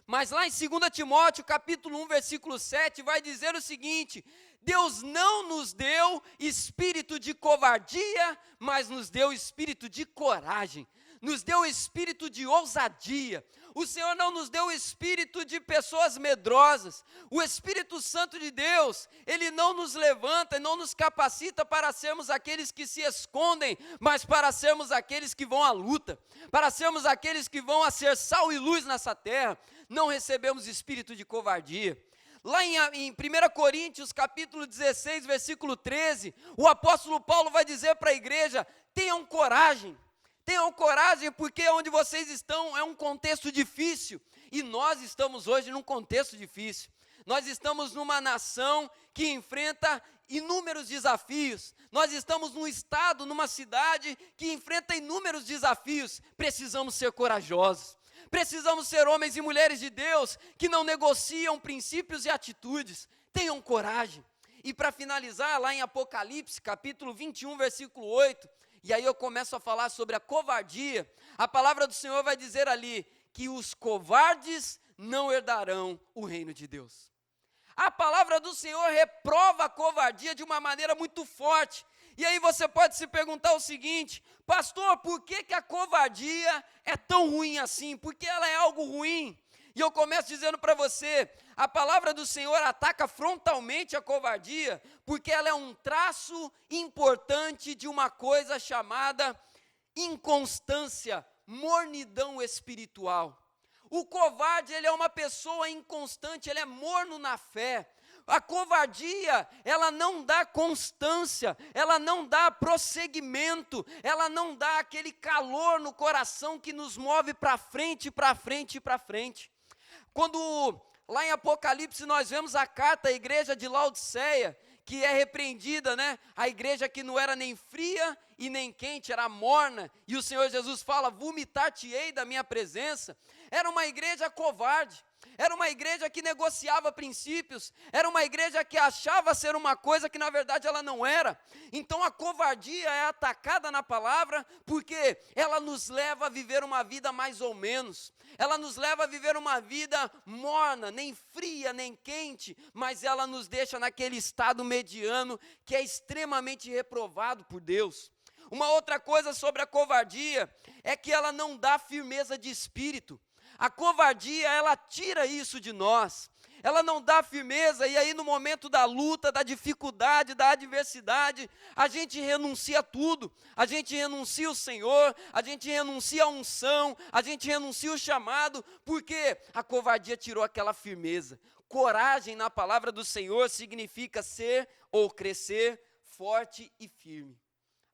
mas lá em 2 Timóteo, capítulo 1, versículo 7, vai dizer o seguinte: Deus não nos deu espírito de covardia, mas nos deu espírito de coragem, nos deu espírito de ousadia. O Senhor não nos deu o espírito de pessoas medrosas. O Espírito Santo de Deus, Ele não nos levanta e não nos capacita para sermos aqueles que se escondem, mas para sermos aqueles que vão à luta, para sermos aqueles que vão a ser sal e luz nessa terra. Não recebemos espírito de covardia. Lá em 1 Coríntios, capítulo 16, versículo 13, o apóstolo Paulo vai dizer para a igreja: tenham coragem, porque onde vocês estão é um contexto difícil, e nós estamos hoje num contexto difícil. Nós estamos numa nação que enfrenta inúmeros desafios, nós estamos num estado, numa cidade que enfrenta inúmeros desafios. Precisamos ser corajosos, precisamos ser homens e mulheres de Deus que não negociam princípios e atitudes. Tenham coragem. E para finalizar, lá em Apocalipse, capítulo 21, versículo 8, e aí eu começo a falar sobre a covardia. A palavra do Senhor vai dizer ali que os covardes não herdarão o reino de Deus. A palavra do Senhor reprova a covardia de uma maneira muito forte. E aí você pode se perguntar o seguinte: pastor, por que a covardia é tão ruim assim? Por que ela é algo ruim? E eu começo dizendo para você, a palavra do Senhor ataca frontalmente a covardia, porque ela é um traço importante de uma coisa chamada inconstância, mornidão espiritual. O covarde, ele é uma pessoa inconstante, ele é morno na fé. A covardia, ela não dá constância, ela não dá prosseguimento, ela não dá aquele calor no coração que nos move para frente, para frente, para frente. Quando lá em Apocalipse nós vemos a carta à igreja de Laodiceia, que é repreendida, né? A igreja que não era nem fria e nem quente, era morna, e o Senhor Jesus fala: vomitar-te-ei da minha presença. Era uma igreja covarde, era uma igreja que negociava princípios, era uma igreja que achava ser uma coisa que na verdade ela não era. Então a covardia é atacada na palavra, porque ela nos leva a viver uma vida mais ou menos, ela nos leva a viver uma vida morna, nem fria, nem quente, mas ela nos deixa naquele estado mediano que é extremamente reprovado por Deus. Uma outra coisa sobre a covardia é que ela não dá firmeza de espírito. A covardia, ela tira isso de nós, ela não dá firmeza, e aí no momento da luta, da dificuldade, da adversidade, a gente renuncia a tudo, a gente renuncia o Senhor, a gente renuncia a unção, a gente renuncia o chamado, porque a covardia tirou aquela firmeza. Coragem na palavra do Senhor significa ser ou crescer forte e firme.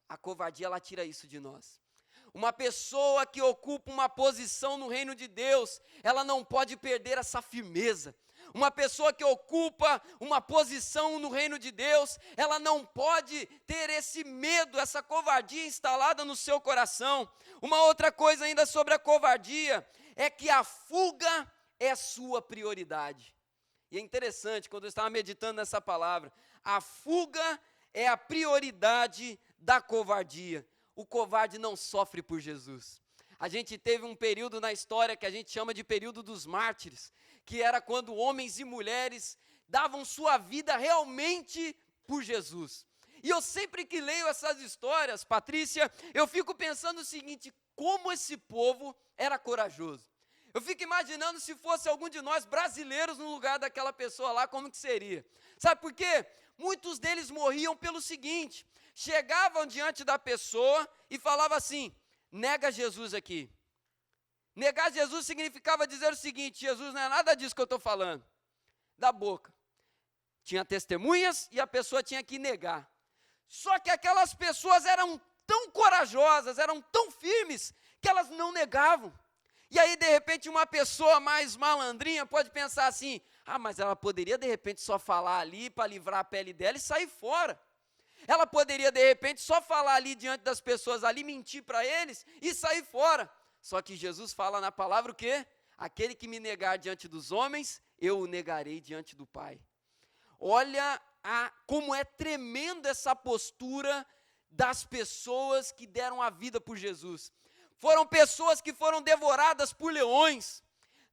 A covardia, ela tira isso de nós. Uma pessoa que ocupa uma posição no reino de Deus, ela não pode perder essa firmeza. Uma pessoa que ocupa uma posição no reino de Deus, ela não pode ter esse medo, essa covardia instalada no seu coração. Uma outra coisa ainda sobre a covardia, é que a fuga é sua prioridade. E é interessante, quando eu estava meditando nessa palavra, a fuga é a prioridade da covardia. O covarde não sofre por Jesus. A gente teve um período na história que a gente chama de período dos mártires, que era quando homens e mulheres davam sua vida realmente por Jesus. E eu sempre que leio essas histórias, Patrícia, eu fico pensando o seguinte: como esse povo era corajoso. Eu fico imaginando se fosse algum de nós brasileiros no lugar daquela pessoa lá, como que seria. Sabe por quê? Muitos deles morriam pelo seguinte: chegavam diante da pessoa e falavam assim: nega Jesus aqui. Negar Jesus significava dizer o seguinte: Jesus, não é nada disso que eu estou falando. Da boca. Tinha testemunhas e a pessoa tinha que negar. Só que aquelas pessoas eram tão corajosas, eram tão firmes, que elas não negavam. E aí, de repente, uma pessoa mais malandrinha pode pensar assim: ah, mas ela poderia, de repente, só falar ali para livrar a pele dela e sair fora. Ela poderia, de repente, só falar ali diante das pessoas, ali mentir para eles e sair fora. Só que Jesus fala na palavra o quê? Aquele que me negar diante dos homens, eu o negarei diante do Pai. Olha como é tremenda essa postura das pessoas que deram a vida por Jesus. Foram pessoas que foram devoradas por leões.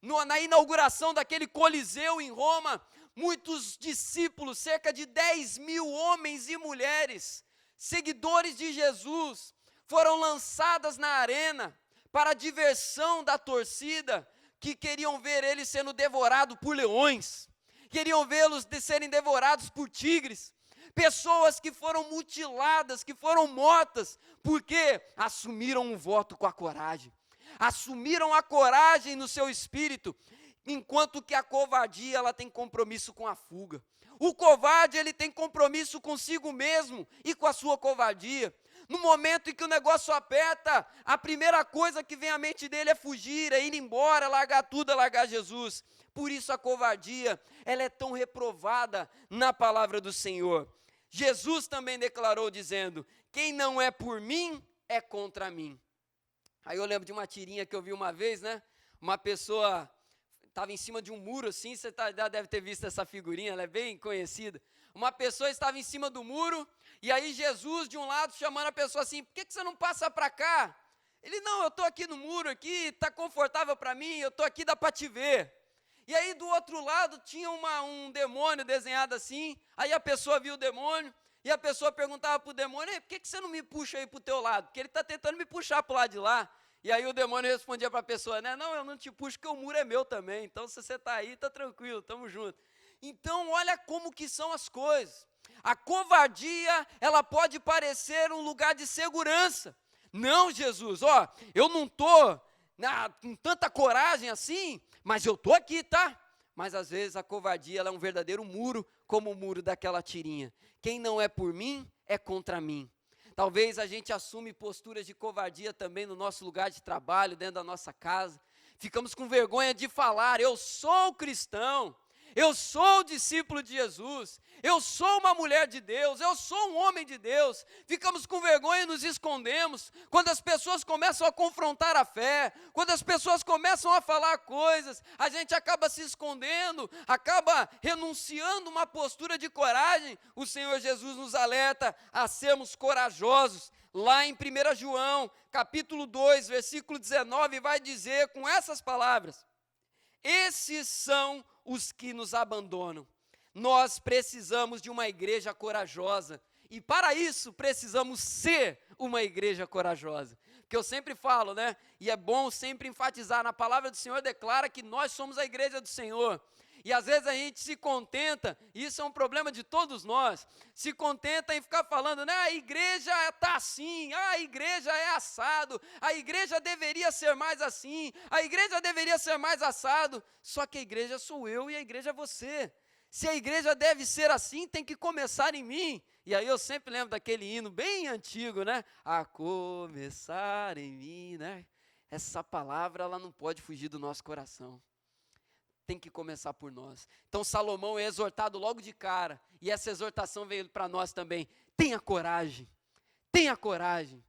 Na inauguração daquele Coliseu em Roma, muitos discípulos, cerca de 10.000 homens e mulheres, seguidores de Jesus, foram lançadas na arena para a diversão da torcida, que queriam ver eles sendo devorados por leões, queriam vê-los serem devorados por tigres. Pessoas que foram mutiladas, que foram mortas, porque assumiram um voto com a coragem, assumiram a coragem no seu espírito, enquanto que a covardia, ela tem compromisso com a fuga. O covarde, ele tem compromisso consigo mesmo e com a sua covardia. No momento em que o negócio aperta, a primeira coisa que vem à mente dele é fugir, é ir embora, largar tudo, é largar Jesus. Por isso a covardia, ela é tão reprovada na palavra do Senhor. Jesus também declarou dizendo: quem não é por mim, é contra mim. Aí eu lembro de uma tirinha que eu vi uma vez, né? Uma pessoa estava em cima de um muro assim, você já deve ter visto essa figurinha, ela é bem conhecida. Uma pessoa estava em cima do muro, e aí Jesus de um lado chamando a pessoa assim: por que você não passa para cá? Ele: não, eu estou aqui no muro, aqui, está confortável para mim, eu estou aqui, dá para te ver. E aí do outro lado tinha um demônio desenhado assim, aí a pessoa viu o demônio, e a pessoa perguntava para o demônio: por que você não me puxa aí para o teu lado? Porque ele está tentando me puxar para o lado de lá. E aí o demônio respondia para a pessoa, né? Não, eu não te puxo, porque o muro é meu também, então se você está aí, está tranquilo, estamos juntos. Então olha como que são as coisas. A covardia, ela pode parecer um lugar de segurança. Não, Jesus, eu não estou com tanta coragem assim, mas eu estou aqui, tá? Mas às vezes a covardia, ela é um verdadeiro muro, como o muro daquela tirinha. Quem não é por mim, é contra mim. Talvez a gente assume posturas de covardia também no nosso lugar de trabalho, dentro da nossa casa. Ficamos com vergonha de falar: eu sou cristão, eu sou discípulo de Jesus, eu sou uma mulher de Deus, eu sou um homem de Deus. Ficamos com vergonha e nos escondemos. Quando as pessoas começam a confrontar a fé, quando as pessoas começam a falar coisas, a gente acaba se escondendo, acaba renunciando uma postura de coragem. O Senhor Jesus nos alerta a sermos corajosos. Lá em 1 João, capítulo 2, versículo 19, vai dizer com essas palavras: esses são os que nos abandonam. Nós precisamos de uma igreja corajosa, e para isso precisamos ser uma igreja corajosa. Porque eu sempre falo, né? E é bom sempre enfatizar, na palavra do Senhor declara que nós somos a igreja do Senhor. E às vezes a gente se contenta, e isso é um problema de todos nós, se contenta em ficar falando, né? A igreja está assim, a igreja é assado, a igreja deveria ser mais assim, a igreja deveria ser mais assado. Só que a igreja sou eu e a igreja é você. Se a igreja deve ser assim, tem que começar em mim. E aí eu sempre lembro daquele hino bem antigo, né? A começar em mim, né? Essa palavra, ela não pode fugir do nosso coração. Tem que começar por nós. Então Salomão é exortado logo de cara, e essa exortação veio para nós também: tenha coragem, tenha coragem,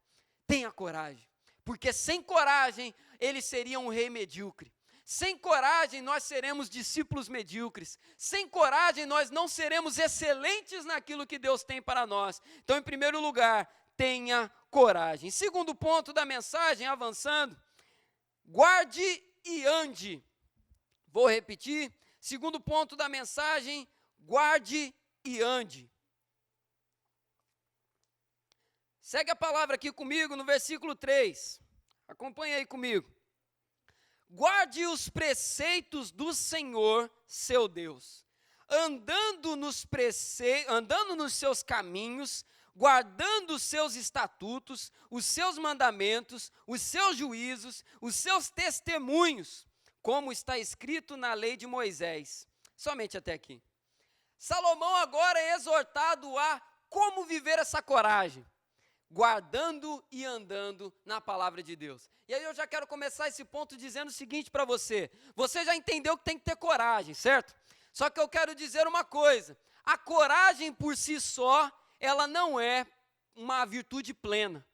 tenha coragem, porque sem coragem ele seria um rei medíocre, sem coragem nós seremos discípulos medíocres, sem coragem nós não seremos excelentes naquilo que Deus tem para nós. Então, em primeiro lugar, tenha coragem. Segundo ponto da mensagem, avançando: guarde e ande. Vou repetir, segundo ponto da mensagem: guarde e ande. Segue a palavra aqui comigo no versículo 3, acompanha aí comigo. Guarde os preceitos do Senhor, seu Deus, andando nos seus caminhos, guardando os seus estatutos, os seus mandamentos, os seus juízos, os seus testemunhos, como está escrito na lei de Moisés. Somente até aqui. Salomão agora é exortado a como viver essa coragem, guardando e andando na palavra de Deus. E aí eu já quero começar esse ponto dizendo o seguinte para você. Você já entendeu que tem que ter coragem, certo? Só que eu quero dizer uma coisa. A coragem por si só, ela não é uma virtude plena.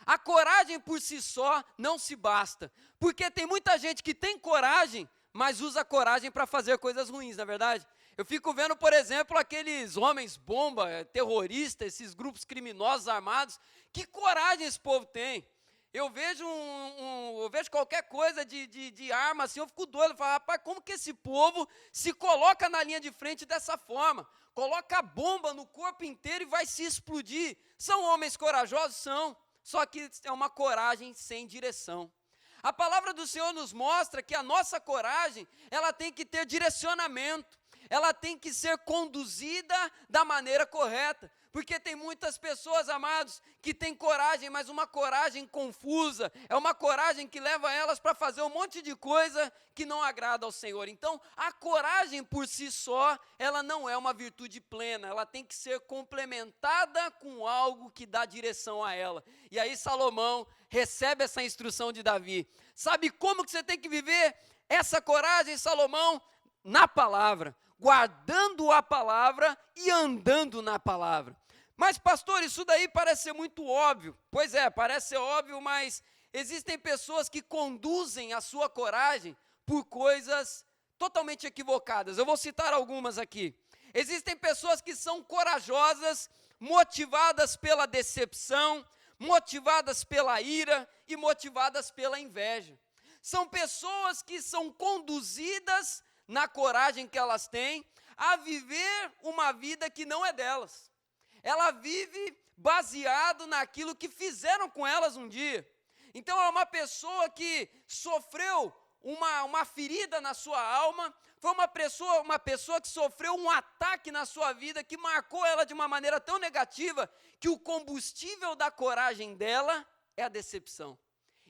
A coragem por si só não se basta. Porque tem muita gente que tem coragem, mas usa a coragem para fazer coisas ruins, não é verdade? Eu fico vendo, por exemplo, aqueles homens bomba, terroristas, esses grupos criminosos armados. Que coragem esse povo tem? Eu vejo, eu vejo qualquer coisa de arma assim, eu fico doido. Eu falo, rapaz, como que esse povo se coloca na linha de frente dessa forma? Coloca a bomba no corpo inteiro e vai se explodir. São homens corajosos? São. Só que é uma coragem sem direção. A palavra do Senhor nos mostra que a nossa coragem, ela tem que ter direcionamento. Ela tem que ser conduzida da maneira correta, porque tem muitas pessoas, amados, que têm coragem, mas uma coragem confusa, é uma coragem que leva elas para fazer um monte de coisa que não agrada ao Senhor. Então, a coragem por si só, ela não é uma virtude plena, ela tem que ser complementada com algo que dá direção a ela. E aí Salomão recebe essa instrução de Davi. Sabe como que você tem que viver essa coragem, Salomão? Na palavra, guardando a palavra e andando na palavra. Mas pastor, isso daí parece ser muito óbvio. Pois é, parece ser óbvio, mas existem pessoas que conduzem a sua coragem por coisas totalmente equivocadas. Eu vou citar algumas aqui. Existem pessoas que são corajosas, motivadas pela decepção, motivadas pela ira e motivadas pela inveja. São pessoas que são conduzidas na coragem que elas têm, a viver uma vida que não é delas. Ela vive baseado naquilo que fizeram com elas um dia. Então é uma pessoa que sofreu uma ferida na sua alma, foi uma pessoa que sofreu um ataque na sua vida, que marcou ela de uma maneira tão negativa, que o combustível da coragem dela é a decepção.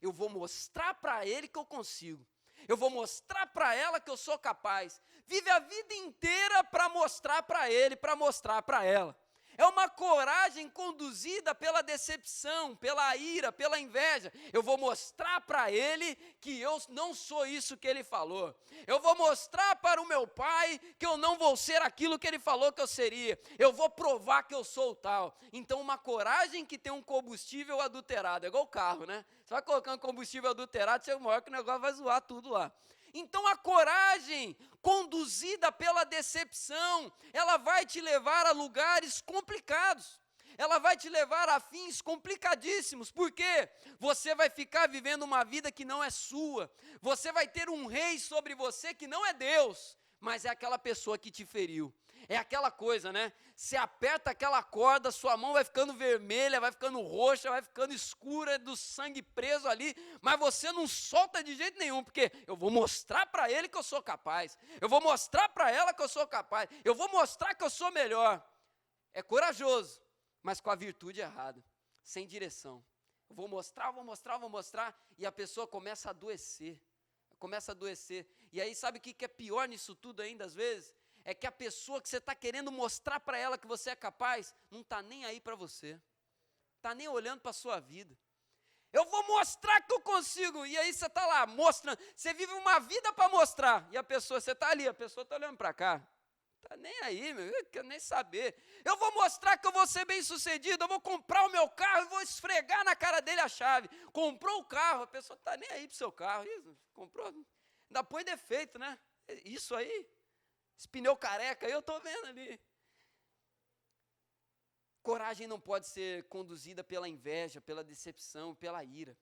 Eu vou mostrar para ele que eu consigo. Eu vou mostrar para ela que eu sou capaz. Vive a vida inteira para mostrar para ele, para mostrar para ela. É uma coragem conduzida pela decepção, pela ira, pela inveja. Eu vou mostrar para ele que eu não sou isso que ele falou. Eu vou mostrar para o meu pai que eu não vou ser aquilo que ele falou que eu seria. Eu vou provar que eu sou o tal. Então, uma coragem que tem um combustível adulterado. É igual o carro, né? Você vai colocando combustível adulterado, chega uma hora que o negócio vai zoar tudo lá. Então a coragem conduzida pela decepção, ela vai te levar a lugares complicados. Ela vai te levar a fins complicadíssimos, porque você vai ficar vivendo uma vida que não é sua. Você vai ter um rei sobre você que não é Deus, mas é aquela pessoa que te feriu. É aquela coisa, né? Você aperta aquela corda, sua mão vai ficando vermelha, vai ficando roxa, vai ficando escura, do sangue preso ali, mas você não solta de jeito nenhum, porque eu vou mostrar para ele que eu sou capaz, eu vou mostrar para ela que eu sou capaz, eu vou mostrar que eu sou melhor. É corajoso, mas com a virtude errada, sem direção. Eu vou mostrar, e a pessoa começa a adoecer, E aí sabe o que é pior nisso tudo ainda às vezes? É que a pessoa que você está querendo mostrar para ela que você é capaz, não está nem aí para você, está nem olhando para a sua vida. Eu vou mostrar que eu consigo, e aí você está lá mostrando, você vive uma vida para mostrar, e a pessoa, você está ali, a pessoa está olhando para cá, está nem aí, meu, eu quero nem saber. Eu vou mostrar que eu vou ser bem sucedido, eu vou comprar o meu carro, e vou esfregar na cara dele a chave. Comprou o carro, a pessoa está nem aí para o seu carro, isso, comprou, ainda põe defeito, né? Isso aí. Esse pneu careca, eu estou vendo ali. Coragem não pode ser conduzida pela inveja, pela decepção, pela ira.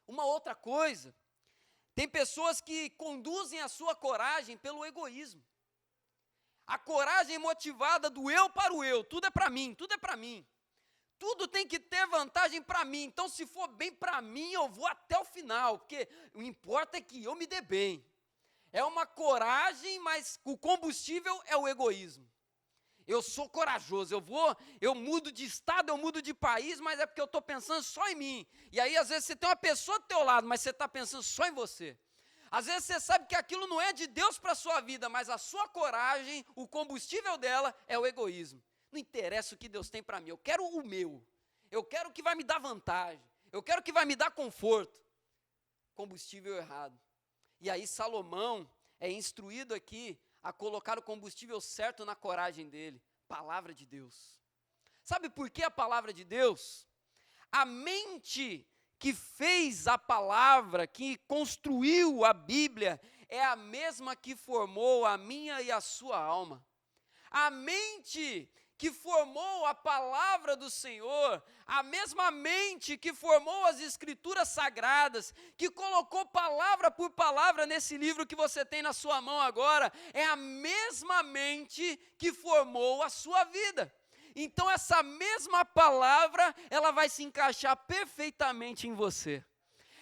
Uma outra coisa, tem pessoas que conduzem a sua coragem pelo egoísmo. A coragem motivada do eu para o eu, tudo é para mim, tudo é para mim. Tudo tem que ter vantagem para mim, então se for bem para mim, eu vou até o final, porque o importa é que eu me dê bem. É uma coragem, mas o combustível é o egoísmo. Eu sou corajoso, eu mudo de estado, eu mudo de país, mas é porque eu estou pensando só em mim. E aí, às vezes, você tem uma pessoa do teu lado, mas você está pensando só em você. Às vezes, você sabe que aquilo não é de Deus para a sua vida, mas a sua coragem, o combustível dela é o egoísmo. Não interessa o que Deus tem para mim, eu quero o meu. eu quero o que vai me dar vantagem, eu quero o que vai me dar conforto. Combustível errado. E aí Salomão é instruído aqui a colocar o combustível certo na coragem dele. Palavra de Deus. Sabe por que a palavra de Deus? A mente que fez a palavra, que construiu a Bíblia, é a mesma que formou a minha e a sua alma. A mente que formou a palavra do Senhor, a mesma mente que formou as escrituras sagradas, que colocou palavra por palavra nesse livro que você tem na sua mão agora, é a mesma mente que formou a sua vida. Então essa mesma palavra, ela vai se encaixar perfeitamente em você.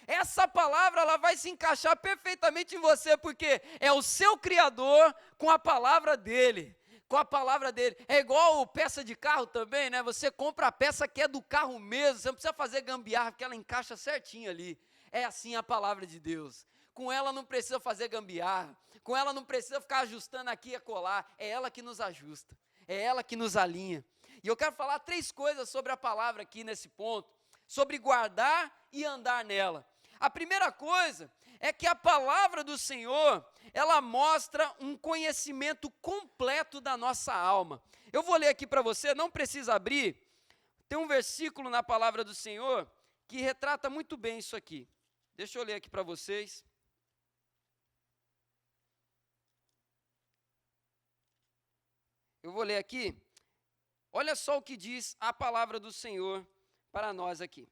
Essa palavra, ela vai se encaixar perfeitamente em você, porque é o seu Criador com a palavra dele. Com a palavra dele. É igual peça de carro também, né? Você compra a peça que é do carro mesmo, você não precisa fazer gambiarra, porque ela encaixa certinho ali. É assim a palavra de Deus. Com ela não precisa fazer gambiarra, com ela não precisa ficar ajustando aqui e acolá, é ela que nos ajusta, é ela que nos alinha. E eu quero falar 3 coisas sobre a palavra aqui nesse ponto, sobre guardar e andar nela. A primeira coisa é que a palavra do Senhor, ela mostra um conhecimento completo da nossa alma. Eu vou ler aqui para você, não precisa abrir, tem um versículo na palavra do Senhor que retrata muito bem isso aqui. Deixa eu ler aqui para vocês. Eu vou ler aqui, olha só o que diz a palavra do Senhor para nós aqui.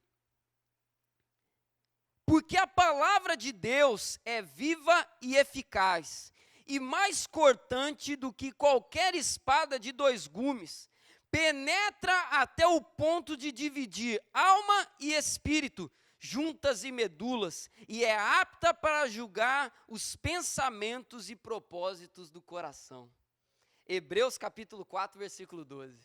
Porque a palavra de Deus é viva e eficaz, e mais cortante do que qualquer espada de 2 gumes, penetra até o ponto de dividir alma e espírito, juntas e medulas, e é apta para julgar os pensamentos e propósitos do coração. Hebreus capítulo 4, versículo 12.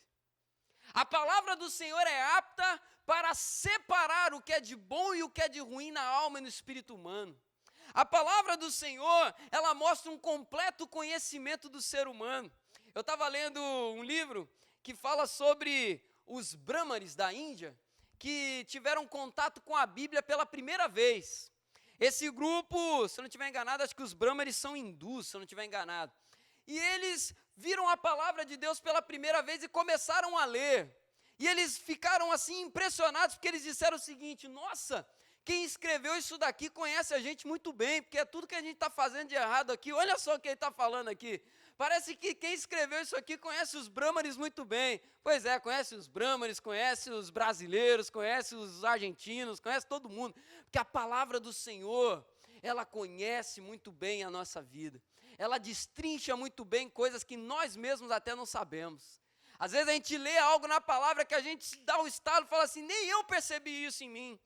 A palavra do Senhor é apta para separar o que é de bom e o que é de ruim na alma e no espírito humano. A palavra do Senhor, ela mostra um completo conhecimento do ser humano. Eu estava lendo um livro que fala sobre os brahmanes da Índia, que tiveram contato com a Bíblia pela primeira vez. Esse grupo, se eu não estiver enganado, acho que os brahmanes são hindus, se eu não estiver enganado. E eles viram a palavra de Deus pela primeira vez e começaram a ler. E eles ficaram assim impressionados, porque eles disseram o seguinte: nossa, quem escreveu isso daqui conhece a gente muito bem, porque é tudo que a gente está fazendo de errado aqui. Olha só o que ele está falando aqui. Parece que quem escreveu isso aqui conhece os brahmanes muito bem. Pois é, conhece os brahmanes, conhece os brasileiros, conhece os argentinos, conhece todo mundo. Porque a palavra do Senhor, ela conhece muito bem a nossa vida. Ela destrincha muito bem coisas que nós mesmos até não sabemos. Às vezes a gente lê algo na palavra que a gente dá o estalo e fala assim: nem eu percebi isso em mim,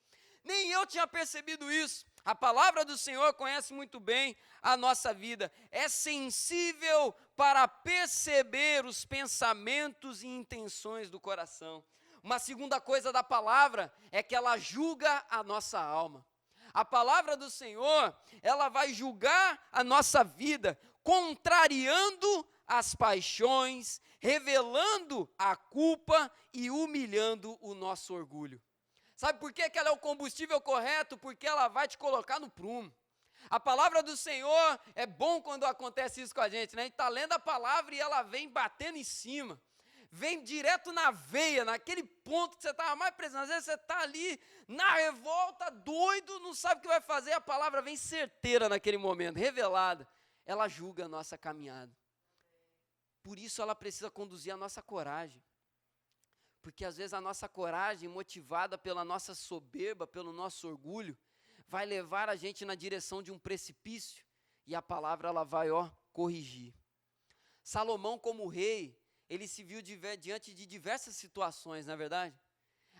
nem eu tinha percebido isso. A palavra do Senhor conhece muito bem a nossa vida, é sensível para perceber os pensamentos e intenções do coração. Uma segunda coisa da palavra é que ela julga a nossa alma. A palavra do Senhor, ela vai julgar a nossa vida, contrariando as paixões, revelando a culpa e humilhando o nosso orgulho. Sabe por que ela é o combustível correto? Porque ela vai te colocar no prumo. A palavra do Senhor, é bom quando acontece isso com a gente, né? A gente está lendo a palavra e ela vem batendo em cima. Vem direto na veia, naquele ponto que você estava mais precisando. Às vezes você está ali na revolta, doido, não sabe o que vai fazer. A palavra vem certeira naquele momento, revelada. Ela julga a nossa caminhada. Por isso ela precisa conduzir a nossa coragem. Porque às vezes a nossa coragem, motivada pela nossa soberba, pelo nosso orgulho, vai levar a gente na direção de um precipício. E a palavra ela vai, corrigir. Salomão, como rei, ele se viu diante de diversas situações, não é verdade?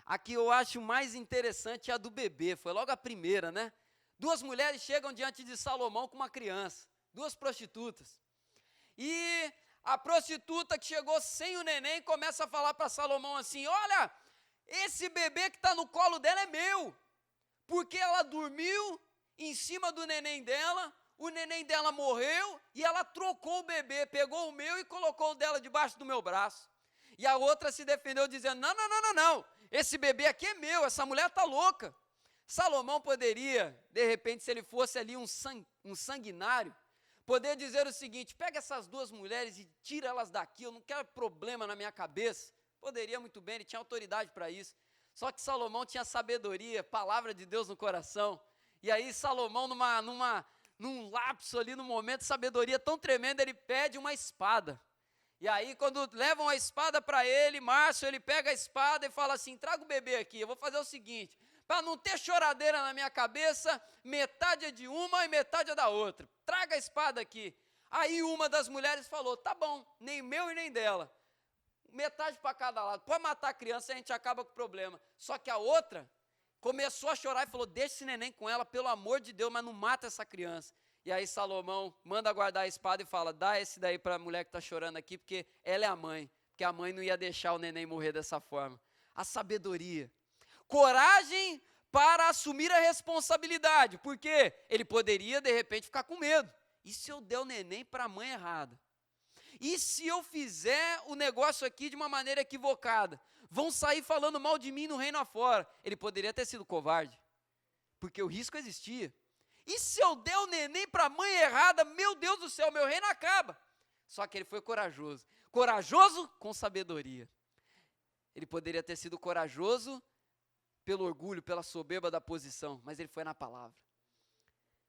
A que eu acho mais interessante é a do bebê, foi logo a primeira, né? 2 mulheres chegam diante de Salomão com uma criança, 2 prostitutas. E a prostituta que chegou sem o neném começa a falar para Salomão assim: olha, esse bebê que está no colo dela é meu, porque ela dormiu em cima do neném dela, o neném dela morreu e ela trocou o bebê, pegou o meu e colocou o dela debaixo do meu braço. E a outra se defendeu dizendo, não, esse bebê aqui é meu, essa mulher está louca. Salomão poderia, de repente, se ele fosse ali um sanguinário, poder dizer o seguinte, pega essas duas mulheres e tira elas daqui, eu não quero problema na minha cabeça. Poderia muito bem, ele tinha autoridade para isso. Só que Salomão tinha sabedoria, palavra de Deus no coração. E aí Salomão, num lapso ali, num momento de sabedoria tão tremendo, ele pede uma espada. E aí quando levam a espada para ele, Márcio, ele pega a espada e fala assim, traga o bebê aqui, eu vou fazer o seguinte, para não ter choradeira na minha cabeça, metade é de uma e metade é da outra. Traga a espada aqui. Aí uma das mulheres falou, tá bom, nem meu e nem dela. Metade para cada lado. Pode matar a criança, a gente acaba com o problema. Só que a outra começou a chorar e falou, deixa esse neném com ela, pelo amor de Deus, mas não mata essa criança. E aí Salomão manda guardar a espada e fala, dá esse daí para a mulher que está chorando aqui, porque ela é a mãe. Porque a mãe não ia deixar o neném morrer dessa forma. A sabedoria. Coragem para assumir a responsabilidade, porque ele poderia, de repente, ficar com medo. E se eu der o neném para a mãe errada? E se eu fizer o negócio aqui de uma maneira equivocada? Vão sair falando mal de mim no reino afora. Ele poderia ter sido covarde, porque o risco existia. E se eu der o neném para a mãe errada, meu Deus do céu, meu reino acaba. Só que ele foi corajoso. Corajoso com sabedoria. Ele poderia ter sido corajoso pelo orgulho, pela soberba da posição, mas ele foi na palavra.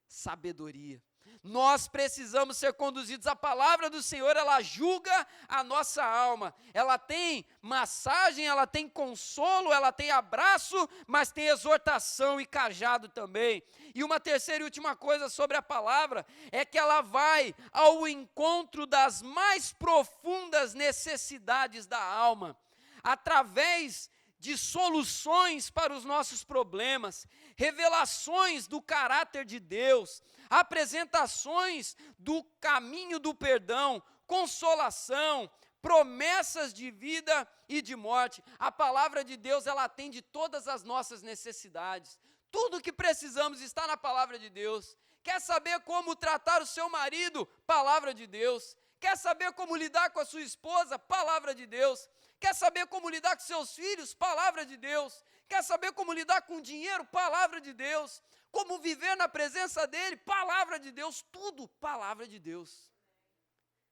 Sabedoria. Nós precisamos ser conduzidos, a palavra do Senhor, ela julga a nossa alma, ela tem massagem, ela tem consolo, ela tem abraço, mas tem exortação e cajado também. E uma terceira e última coisa sobre a palavra, é que ela vai ao encontro das mais profundas necessidades da alma, através de soluções para os nossos problemas, revelações do caráter de Deus, apresentações do caminho do perdão, consolação, promessas de vida e de morte. A palavra de Deus, ela atende todas as nossas necessidades. Tudo que precisamos está na palavra de Deus. Quer saber como tratar o seu marido? Palavra de Deus. Quer saber como lidar com a sua esposa? Palavra de Deus. Quer saber como lidar com seus filhos? Palavra de Deus. Quer saber como lidar com o dinheiro? Palavra de Deus. Como viver na presença dEle? Palavra de Deus. Tudo, palavra de Deus.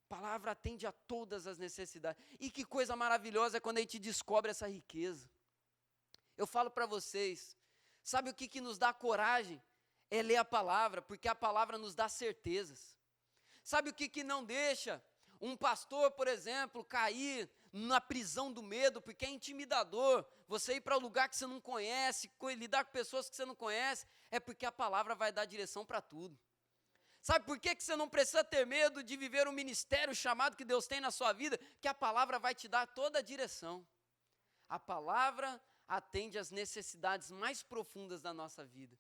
Palavra atende a todas as necessidades. E que coisa maravilhosa é quando a gente descobre essa riqueza. Eu falo para vocês, sabe o que nos dá coragem? É ler a palavra, porque a palavra nos dá certezas. Sabe o que não deixa um pastor, por exemplo, cair na prisão do medo, porque é intimidador, você ir para um lugar que você não conhece, lidar com pessoas que você não conhece, é porque a palavra vai dar direção para tudo. Sabe por que você não precisa ter medo de viver o ministério chamado que Deus tem na sua vida? Que a palavra vai te dar toda a direção. A palavra atende às necessidades mais profundas da nossa vida.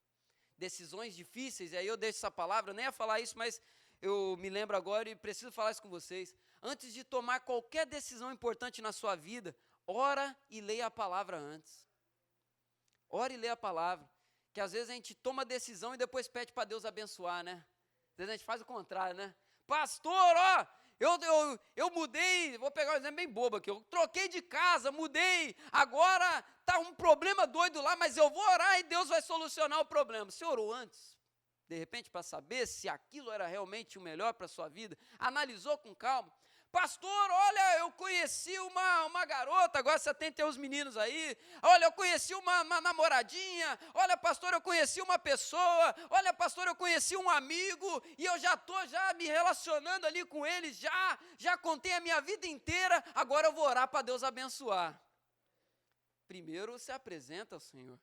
Decisões difíceis, e aí eu deixo essa palavra, eu nem ia falar isso, mas eu me lembro agora e preciso falar isso com vocês. Antes de tomar qualquer decisão importante na sua vida, ora e leia a palavra antes. Ora e leia a palavra. Que às vezes a gente toma decisão e depois pede para Deus abençoar, né? Às vezes a gente faz o contrário, né? Pastor, ó, eu mudei, vou pegar um exemplo bem bobo aqui, eu troquei de casa, mudei, agora está um problema doido lá, mas eu vou orar e Deus vai solucionar o problema. Você orou antes? De repente, para saber se aquilo era realmente o melhor para a sua vida, analisou com calma. Pastor, olha, eu conheci uma garota, agora você tem os meninos aí, olha, eu conheci uma namoradinha, olha, pastor, eu conheci uma pessoa, olha, pastor, eu conheci um amigo, e eu já estou me relacionando ali com ele, já contei a minha vida inteira, agora eu vou orar para Deus abençoar. Primeiro você apresenta ao Senhor,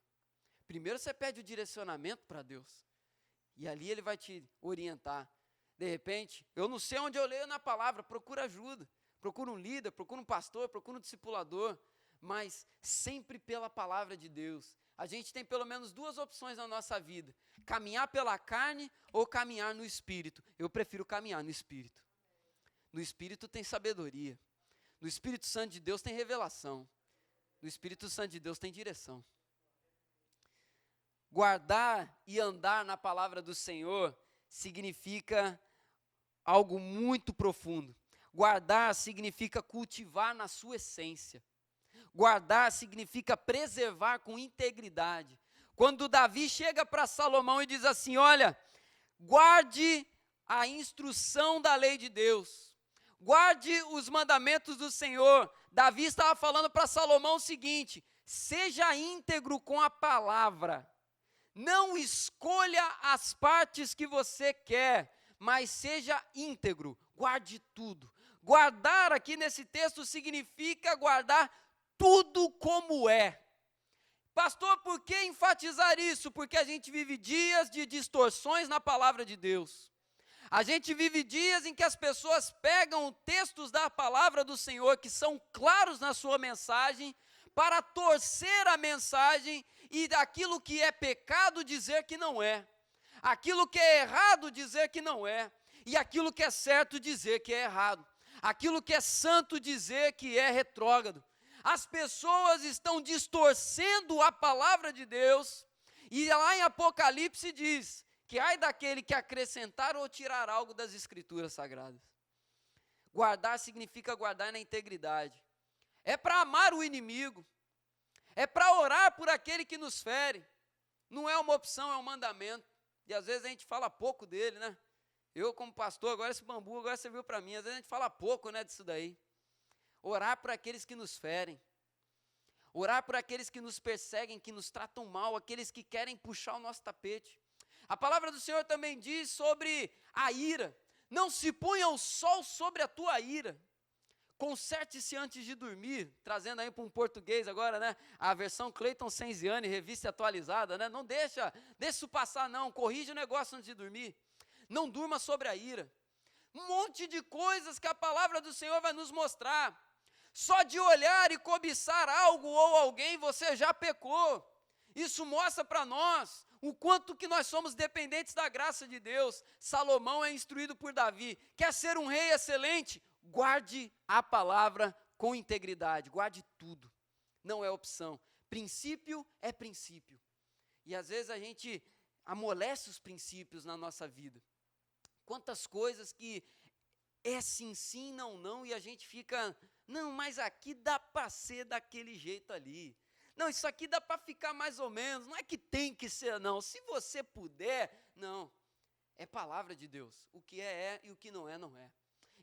primeiro você pede o direcionamento para Deus, e ali Ele vai te orientar. De repente, eu não sei onde eu leio na palavra, procura ajuda, procura um líder, procura um pastor, procura um discipulador, mas sempre pela palavra de Deus. A gente tem pelo menos duas opções na nossa vida, caminhar pela carne ou caminhar no Espírito. Eu prefiro caminhar no Espírito. No Espírito tem sabedoria, no Espírito Santo de Deus tem revelação, no Espírito Santo de Deus tem direção. Guardar e andar na palavra do Senhor significa algo muito profundo. Guardar significa cultivar na sua essência. Guardar significa preservar com integridade. Quando Davi chega para Salomão e diz assim: olha, guarde a instrução da lei de Deus, guarde os mandamentos do Senhor. Davi estava falando para Salomão o seguinte: seja íntegro com a palavra, não escolha as partes que você quer, mas seja íntegro, guarde tudo. Guardar aqui nesse texto significa guardar tudo como é. Pastor, por que enfatizar isso? Porque a gente vive dias de distorções na palavra de Deus. A gente vive dias em que as pessoas pegam textos da palavra do Senhor, que são claros na sua mensagem, para torcer a mensagem e daquilo que é pecado dizer que não é. Aquilo que é errado dizer que não é. E aquilo que é certo dizer que é errado. Aquilo que é santo dizer que é retrógrado. As pessoas estão distorcendo a palavra de Deus, e lá em Apocalipse diz que ai daquele que acrescentar ou tirar algo das escrituras sagradas. Guardar significa guardar na integridade. É para amar o inimigo, é para orar por aquele que nos fere. Não é uma opção, é um mandamento. E às vezes a gente fala pouco dele, né? Eu como pastor, agora esse bambu agora serviu para mim. Às vezes a gente fala pouco, né, disso daí. Orar por aqueles que nos ferem. Orar por aqueles que nos perseguem, que nos tratam mal, aqueles que querem puxar o nosso tapete. A palavra do Senhor também diz sobre a ira. Não se ponha o sol sobre a tua ira. Conserte-se antes de dormir, trazendo aí para um português agora, né? A versão Cleiton Senziani, revista atualizada, né? Não deixa isso passar não, corrige o negócio antes de dormir. Não durma sobre a ira. Um monte de coisas que a palavra do Senhor vai nos mostrar. Só de olhar e cobiçar algo ou alguém, você já pecou. Isso mostra para nós o quanto que nós somos dependentes da graça de Deus. Salomão é instruído por Davi. Quer ser um rei excelente? Guarde a palavra com integridade. Guarde tudo. Não é opção. Princípio é princípio. E às vezes a gente amolece os princípios na nossa vida. Quantas coisas que é sim, sim, não, não, e a gente fica, não, mas aqui dá para ser daquele jeito ali. Não, isso aqui dá para ficar mais ou menos, não é que tem que ser não, se você puder, não. É palavra de Deus, o que é e o que não é, não é.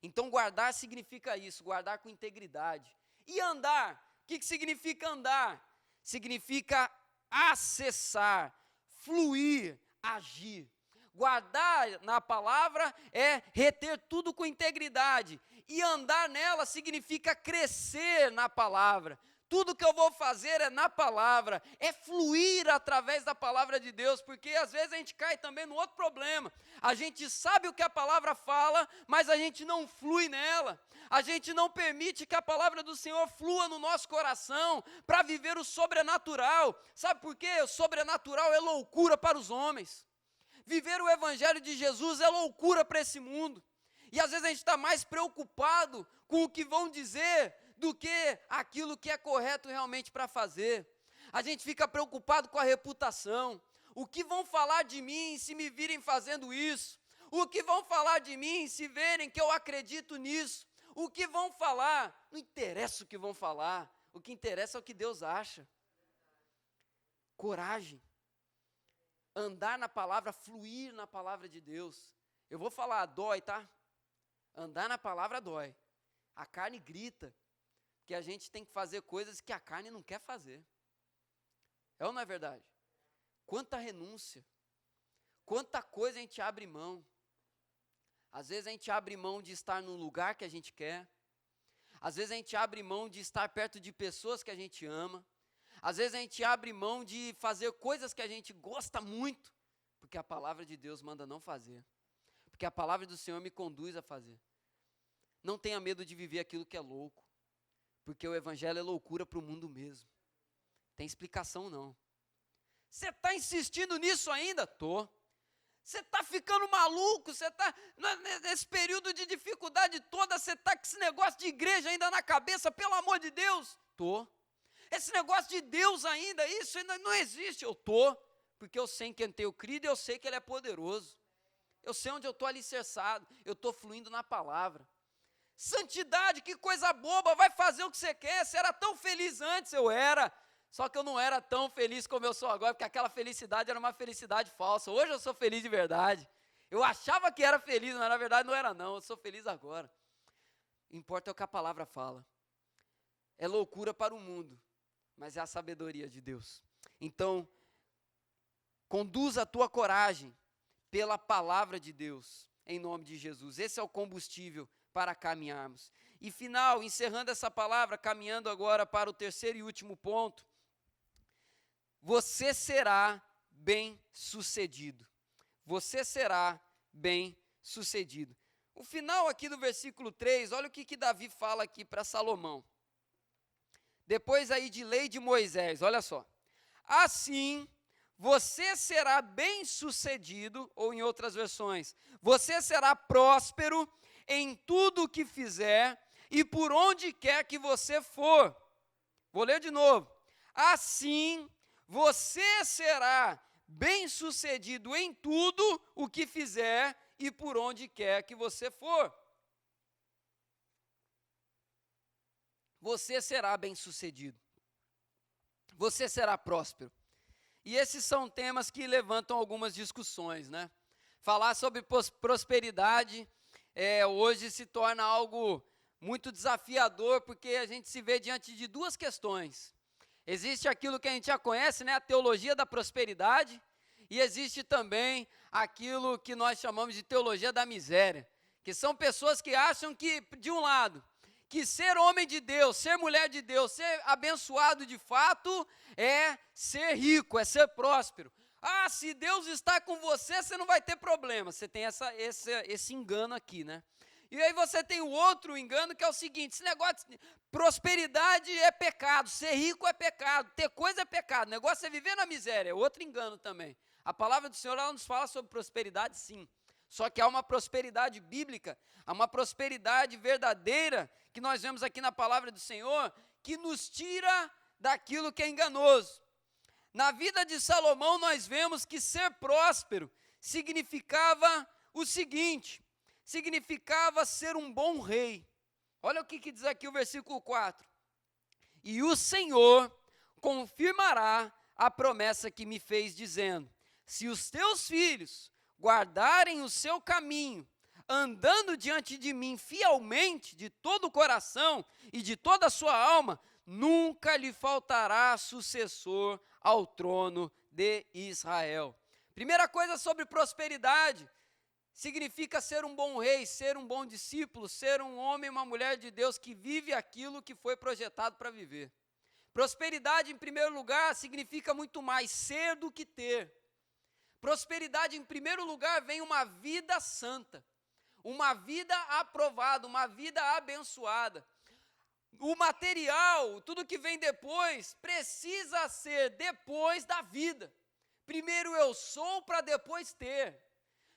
Então guardar significa isso, guardar com integridade. E andar, o que significa andar? Significa acessar, fluir, agir. Guardar na palavra é reter tudo com integridade. E andar nela significa crescer na palavra. Tudo que eu vou fazer é na palavra, é fluir através da palavra de Deus, porque às vezes a gente cai também no outro problema. A gente sabe o que a palavra fala, mas a gente não flui nela. A gente não permite que a palavra do Senhor flua no nosso coração para viver o sobrenatural. Sabe por quê? O sobrenatural é loucura para os homens. Viver o evangelho de Jesus é loucura para esse mundo. E às vezes a gente está mais preocupado com o que vão dizer do que aquilo que é correto realmente para fazer. A gente fica preocupado com a reputação. O que vão falar de mim se me virem fazendo isso? O que vão falar de mim se verem que eu acredito nisso? O que vão falar? Não interessa o que vão falar. O que interessa é o que Deus acha. Coragem. Andar na palavra, fluir na palavra de Deus. Eu vou falar, dói, tá? Andar na palavra dói. A carne grita, que a gente tem que fazer coisas que a carne não quer fazer. É ou não é verdade? Quanta renúncia, quanta coisa a gente abre mão. Às vezes a gente abre mão de estar no lugar que a gente quer. Às vezes a gente abre mão de estar perto de pessoas que a gente ama. Às vezes a gente abre mão de fazer coisas que a gente gosta muito, porque a palavra de Deus manda não fazer. Porque a palavra do Senhor me conduz a fazer. Não tenha medo de viver aquilo que é louco, porque o evangelho é loucura para o mundo mesmo. Tem explicação não. Você está insistindo nisso ainda? Tô. Você está ficando maluco, você está, nesse período de dificuldade toda, você está com esse negócio de igreja ainda na cabeça, pelo amor de Deus? Tô. Esse negócio de Deus ainda, isso ainda não existe. Eu tô, porque eu sei em quem tenho crido e eu sei que Ele é poderoso. Eu sei onde eu estou alicerçado, eu estou fluindo na palavra. Santidade, que coisa boba, vai fazer o que você quer. Você era tão feliz antes, eu era. Só que eu não era tão feliz como eu sou agora, porque aquela felicidade era uma felicidade falsa. Hoje eu sou feliz de verdade. Eu achava que era feliz, mas na verdade não era não, eu sou feliz agora. Importa o que a palavra fala. É loucura para o mundo, mas é a sabedoria de Deus. Então, conduza a tua coragem pela palavra de Deus, em nome de Jesus. Esse é o combustível para caminharmos. E final, encerrando essa palavra, caminhando agora para o terceiro e último ponto. Você será bem-sucedido. Você será bem-sucedido. O final aqui do versículo 3, olha o que Davi fala aqui para Salomão. Depois aí de lei de Moisés, olha só. Assim, você será bem-sucedido, ou em outras versões, você será próspero em tudo o que fizer e por onde quer que você for. Vou ler de novo. Assim, você será bem-sucedido em tudo o que fizer e por onde quer que você for. Você será bem-sucedido. Você será próspero. E esses são temas que levantam algumas discussões, né? Falar sobre prosperidade hoje se torna algo muito desafiador, porque a gente se vê diante de duas questões. Existe aquilo que a gente já conhece, né, a teologia da prosperidade, e existe também aquilo que nós chamamos de teologia da miséria, que são pessoas que acham que, de um lado, que ser homem de Deus, ser mulher de Deus, ser abençoado de fato, é ser rico, é ser próspero. Ah, se Deus está com você, você não vai ter problema. Você tem esse engano aqui, né? E aí você tem o outro engano, que é o seguinte: esse negócio de prosperidade é pecado, ser rico é pecado, ter coisa é pecado, o negócio é viver na miséria, é outro engano também. A palavra do Senhor, ela nos fala sobre prosperidade, sim. Só que há uma prosperidade bíblica, há uma prosperidade verdadeira, que nós vemos aqui na palavra do Senhor, que nos tira daquilo que é enganoso. Na vida de Salomão, nós vemos que ser próspero significava o seguinte: significava ser um bom rei. Olha o que diz aqui o versículo 4. E o Senhor confirmará a promessa que me fez, dizendo: se os teus filhos guardarem o seu caminho, andando diante de mim fielmente, de todo o coração e de toda a sua alma, nunca lhe faltará sucessor ao trono de Israel. Primeira coisa sobre prosperidade: significa ser um bom rei, ser um bom discípulo, ser um homem e uma mulher de Deus que vive aquilo que foi projetado para viver. Prosperidade, em primeiro lugar, significa muito mais ser do que ter. Prosperidade, em primeiro lugar, vem uma vida santa, uma vida aprovada, uma vida abençoada. O material, tudo que vem depois, precisa ser depois da vida. Primeiro eu sou para depois ter.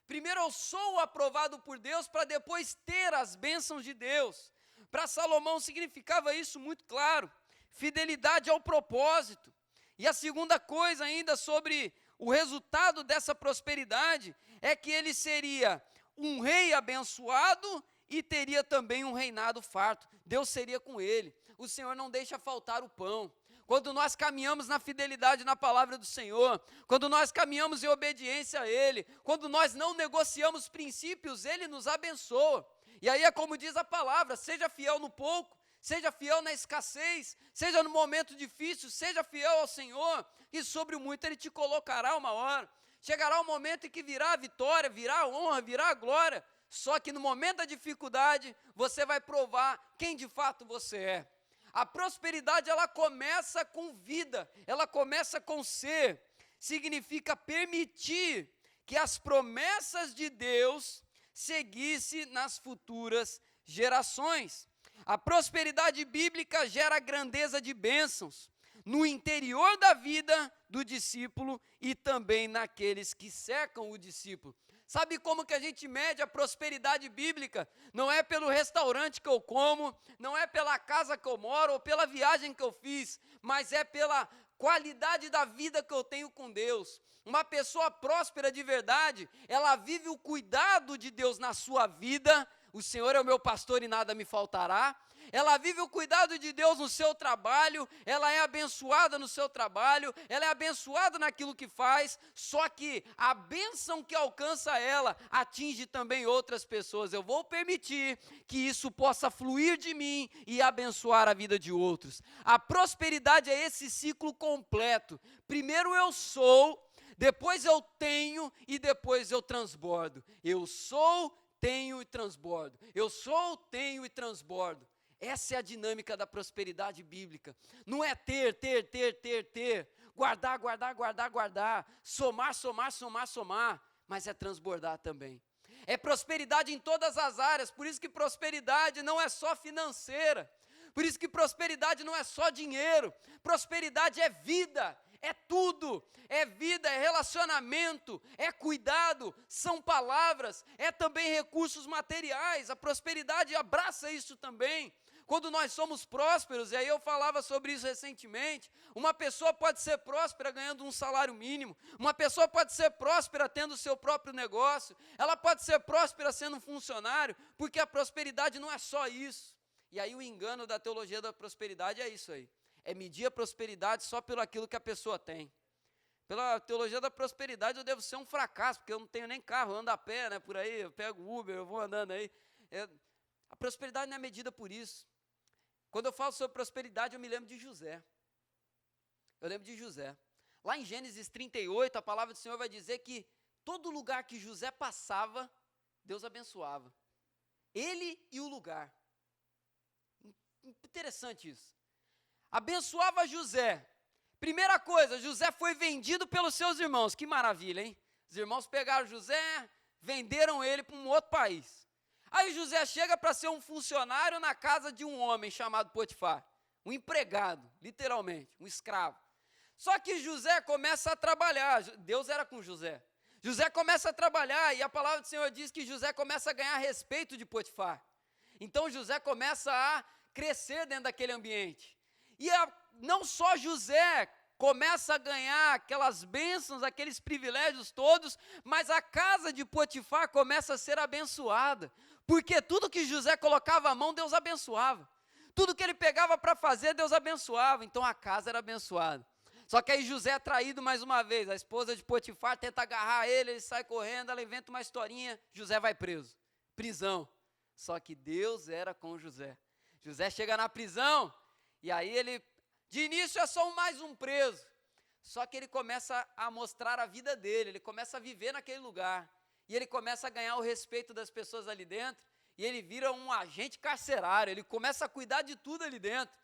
Primeiro eu sou aprovado por Deus para depois ter as bênçãos de Deus. Para Salomão significava isso muito claro. Fidelidade ao propósito. E a segunda coisa ainda sobre o resultado dessa prosperidade é que ele seria um rei abençoado e teria também um reinado farto. Deus seria com ele. O Senhor não deixa faltar o pão. Quando nós caminhamos na fidelidade na palavra do Senhor, quando nós caminhamos em obediência a Ele, quando nós não negociamos princípios, Ele nos abençoa. E aí é como diz a palavra: seja fiel no pouco, seja fiel na escassez, seja no momento difícil, seja fiel ao Senhor, e sobre o muito Ele te colocará uma hora. Chegará um momento em que virá a vitória, virá a honra, virá a glória, só que no momento da dificuldade, você vai provar quem de fato você é. A prosperidade, ela começa com vida, ela começa com ser. Significa permitir que as promessas de Deus seguissem nas futuras gerações. A prosperidade bíblica gera grandeza de bênçãos no interior da vida do discípulo e também naqueles que cercam o discípulo. Sabe como que a gente mede a prosperidade bíblica? Não é pelo restaurante que eu como, não é pela casa que eu moro ou pela viagem que eu fiz, mas é pela qualidade da vida que eu tenho com Deus. Uma pessoa próspera de verdade, ela vive o cuidado de Deus na sua vida, o Senhor é o meu pastor e nada me faltará. Ela vive o cuidado de Deus no seu trabalho, ela é abençoada no seu trabalho, ela é abençoada naquilo que faz, só que a bênção que alcança ela atinge também outras pessoas. Eu vou permitir que isso possa fluir de mim e abençoar a vida de outros. A prosperidade é esse ciclo completo. Primeiro eu sou, depois eu tenho e depois eu transbordo. Eu sou, tenho e transbordo. Eu sou, tenho e transbordo. Essa é a dinâmica da prosperidade bíblica. Não é ter, guardar, somar, mas é transbordar também. É prosperidade em todas as áreas, por isso que prosperidade não é só financeira, por isso que prosperidade não é só dinheiro, prosperidade é vida, é tudo, é vida, é relacionamento, é cuidado, são palavras, é também recursos materiais, a prosperidade abraça isso também. Quando nós somos prósperos, e aí eu falava sobre isso recentemente, uma pessoa pode ser próspera ganhando um salário mínimo, uma pessoa pode ser próspera tendo o seu próprio negócio, ela pode ser próspera sendo um funcionário, porque a prosperidade não é só isso. E aí o engano da teologia da prosperidade é isso aí, é medir a prosperidade só pelo aquilo que a pessoa tem. Pela teologia da prosperidade eu devo ser um fracasso, porque eu não tenho nem carro, eu ando a pé, né, por aí, eu pego Uber, eu vou andando aí. A prosperidade não é medida por isso. Quando eu falo sobre prosperidade, eu me lembro de José. Eu lembro de José. Lá em Gênesis 38, a palavra do Senhor vai dizer que todo lugar que José passava, Deus abençoava. Ele e o lugar. Interessante isso. Abençoava José. Primeira coisa, José foi vendido pelos seus irmãos. Que maravilha, hein? Os irmãos pegaram José, venderam ele para um outro país. Aí José chega para ser um funcionário na casa de um homem chamado Potifar, um empregado, literalmente, um escravo. Só que José começa a trabalhar, Deus era com José. José começa a trabalhar e a palavra do Senhor diz que José começa a ganhar respeito de Potifar. Então José começa a crescer dentro daquele ambiente. E não só José começa a ganhar aquelas bênçãos, aqueles privilégios todos, mas a casa de Potifar começa a ser abençoada. Porque tudo que José colocava a mão, Deus abençoava. Tudo que ele pegava para fazer, Deus abençoava. Então a casa era abençoada. Só que aí José é traído mais uma vez. A esposa de Potifar tenta agarrar ele sai correndo, ela inventa uma historinha, José vai preso. Prisão. Só que Deus era com José. José chega na prisão, e aí ele, de início é só mais um preso. Só que ele começa a mostrar a vida dele, ele começa a viver naquele lugar. E ele começa a ganhar o respeito das pessoas ali dentro, e ele vira um agente carcerário, ele começa a cuidar de tudo ali dentro.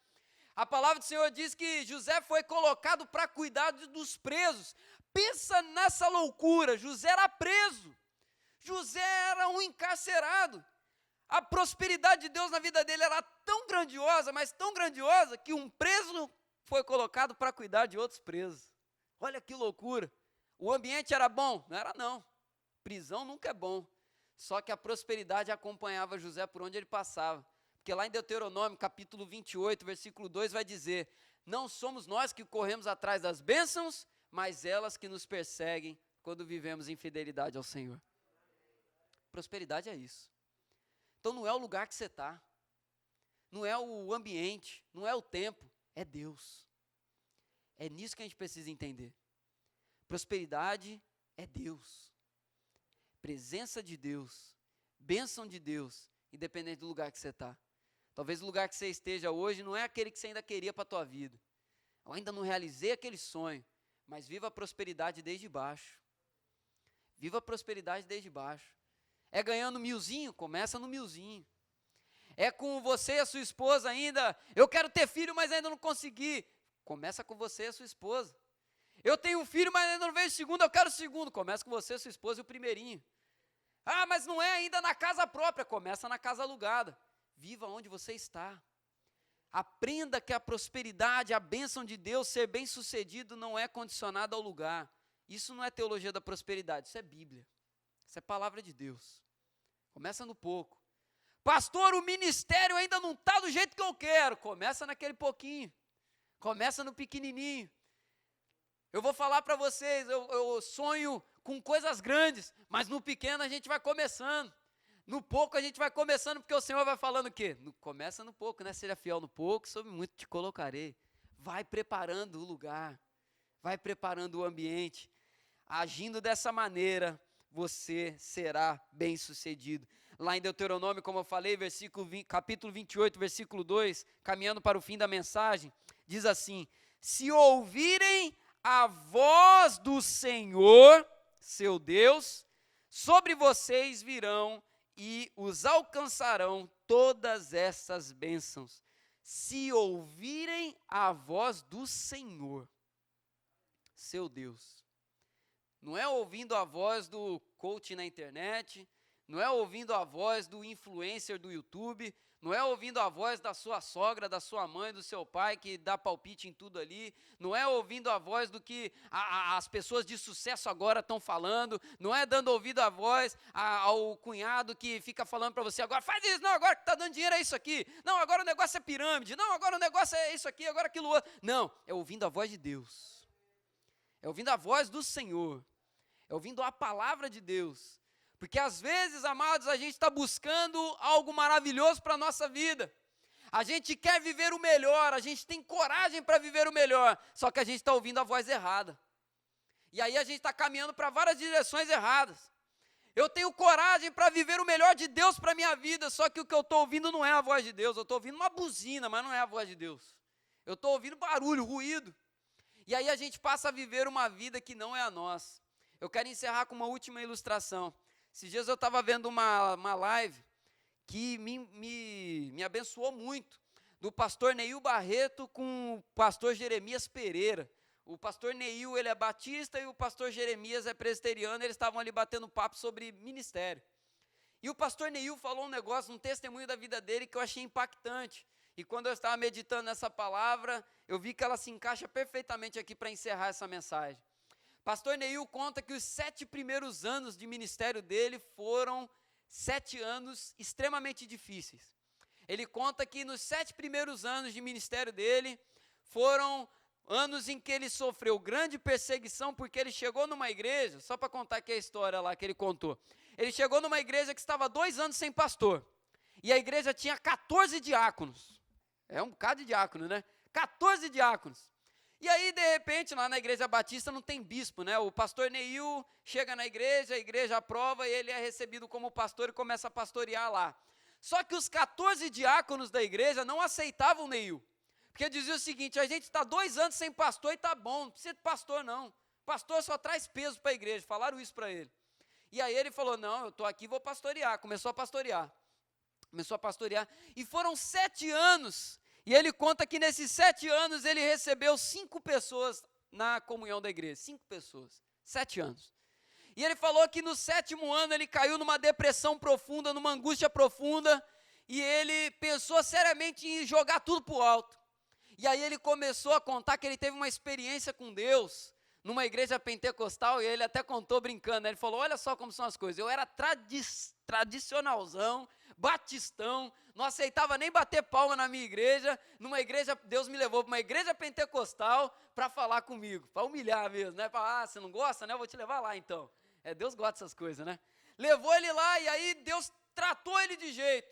A palavra do Senhor diz que José foi colocado para cuidar dos presos. Pensa nessa loucura, José era preso, José era um encarcerado. A prosperidade de Deus na vida dele era tão grandiosa, mas tão grandiosa, que um preso foi colocado para cuidar de outros presos. Olha que loucura. O ambiente era bom? Não era não. Prisão nunca é bom, só que a prosperidade acompanhava José por onde ele passava, porque lá em Deuteronômio, capítulo 28, versículo 2, vai dizer, não somos nós que corremos atrás das bênçãos, mas elas que nos perseguem quando vivemos em fidelidade ao Senhor. Prosperidade é isso. Então não é o lugar que você está, não é o ambiente, não é o tempo, é Deus. É nisso que a gente precisa entender. Prosperidade é Deus. Presença de Deus, bênção de Deus, independente do lugar que você está. Talvez o lugar que você esteja hoje não é aquele que você ainda queria para a tua vida. Eu ainda não realizei aquele sonho, mas viva a prosperidade desde baixo. Viva a prosperidade desde baixo. É ganhando 1.000zinho? Começa no 1.000zinho. É com você e a sua esposa ainda, eu quero ter filho, mas ainda não consegui. Começa com você e a sua esposa. Eu tenho um filho, mas ainda não vejo o segundo, eu quero o segundo. Começa com você, sua esposa e o primeirinho. Ah, mas não é ainda na casa própria. Começa na casa alugada. Viva onde você está. Aprenda que a prosperidade, a bênção de Deus, ser bem-sucedido não é condicionado ao lugar. Isso não é teologia da prosperidade, isso é Bíblia. Isso é palavra de Deus. Começa no pouco. Pastor, o ministério ainda não está do jeito que eu quero. Começa naquele pouquinho. Começa no pequenininho. Eu vou falar para vocês, eu sonho com coisas grandes, mas no pequeno a gente vai começando. No pouco a gente vai começando, porque o Senhor vai falando o quê? Começa no pouco, né? Seja fiel no pouco, sobre muito te colocarei. Vai preparando o lugar, vai preparando o ambiente. Agindo dessa maneira, você será bem-sucedido. Lá em Deuteronômio, como eu falei, capítulo 28, versículo 2, caminhando para o fim da mensagem, diz assim: se ouvirem a voz do Senhor, seu Deus, sobre vocês virão e os alcançarão todas essas bênçãos. Se ouvirem a voz do Senhor, seu Deus. Não é ouvindo a voz do coach na internet, não é ouvindo a voz do influencer do YouTube, não é ouvindo a voz da sua sogra, da sua mãe, do seu pai, que dá palpite em tudo ali, não é ouvindo a voz do que as pessoas de sucesso agora estão falando, não é dando ouvido à voz ao cunhado que fica falando para você, agora faz isso, não, agora que está dando dinheiro é isso aqui, não, agora o negócio é pirâmide, não, agora o negócio é isso aqui, agora aquilo outro. Não, é ouvindo a voz de Deus, é ouvindo a voz do Senhor, é ouvindo a palavra de Deus. Porque às vezes, amados, a gente está buscando algo maravilhoso para a nossa vida. A gente quer viver o melhor, a gente tem coragem para viver o melhor, só que a gente está ouvindo a voz errada. E aí a gente está caminhando para várias direções erradas. Eu tenho coragem para viver o melhor de Deus para a minha vida, só que o que eu estou ouvindo não é a voz de Deus, eu estou ouvindo uma buzina, mas não é a voz de Deus. Eu estou ouvindo barulho, ruído. E aí a gente passa a viver uma vida que não é a nossa. Eu quero encerrar com uma última ilustração. Esses dias eu estava vendo uma live que me abençoou muito, do pastor Neil Barreto com o pastor Jeremias Pereira. O pastor Neil, ele é batista, e o pastor Jeremias é presbiteriano, eles estavam ali batendo papo sobre ministério. E o pastor Neil falou um negócio, um testemunho da vida dele que eu achei impactante. E quando eu estava meditando nessa palavra, eu vi que ela se encaixa perfeitamente aqui para encerrar essa mensagem. Pastor Neil conta que os 7 primeiros anos de ministério dele foram 7 anos extremamente difíceis. Ele conta que nos 7 primeiros anos de ministério dele, foram anos em que ele sofreu grande perseguição, porque ele chegou numa igreja, só para contar aqui a história lá que ele contou, ele chegou numa igreja que estava 2 anos sem pastor, e a igreja tinha 14 diáconos, é um bocado de diácono, né? 14 diáconos. E aí, de repente, lá na igreja batista não tem bispo, né? O pastor Neil chega na igreja, a igreja aprova e ele é recebido como pastor e começa a pastorear lá. Só que os 14 diáconos da igreja não aceitavam o Neil, porque dizia o seguinte: a gente está 2 anos sem pastor e está bom, não precisa de pastor não. Pastor só traz peso para a igreja, falaram isso para ele. E aí ele falou: não, eu estou aqui, vou pastorear. Começou a pastorear, e foram 7 anos. E ele conta que nesses 7 anos ele recebeu 5 pessoas na comunhão da igreja. 5 pessoas, 7 anos. E ele falou que no 7º ano ele caiu numa depressão profunda, numa angústia profunda, e ele pensou seriamente em jogar tudo para o alto. E aí ele começou a contar que ele teve uma experiência com Deus, numa igreja pentecostal, e ele até contou brincando, né? Ele falou: olha só como são as coisas, eu era tradicionalzão, batistão, não aceitava nem bater palma na minha igreja, numa igreja, Deus me levou para uma igreja pentecostal para falar comigo, para humilhar mesmo, né? Para, você não gosta, né? Eu vou te levar lá então. Deus gosta dessas coisas, né? Levou ele lá, e aí Deus tratou ele de jeito,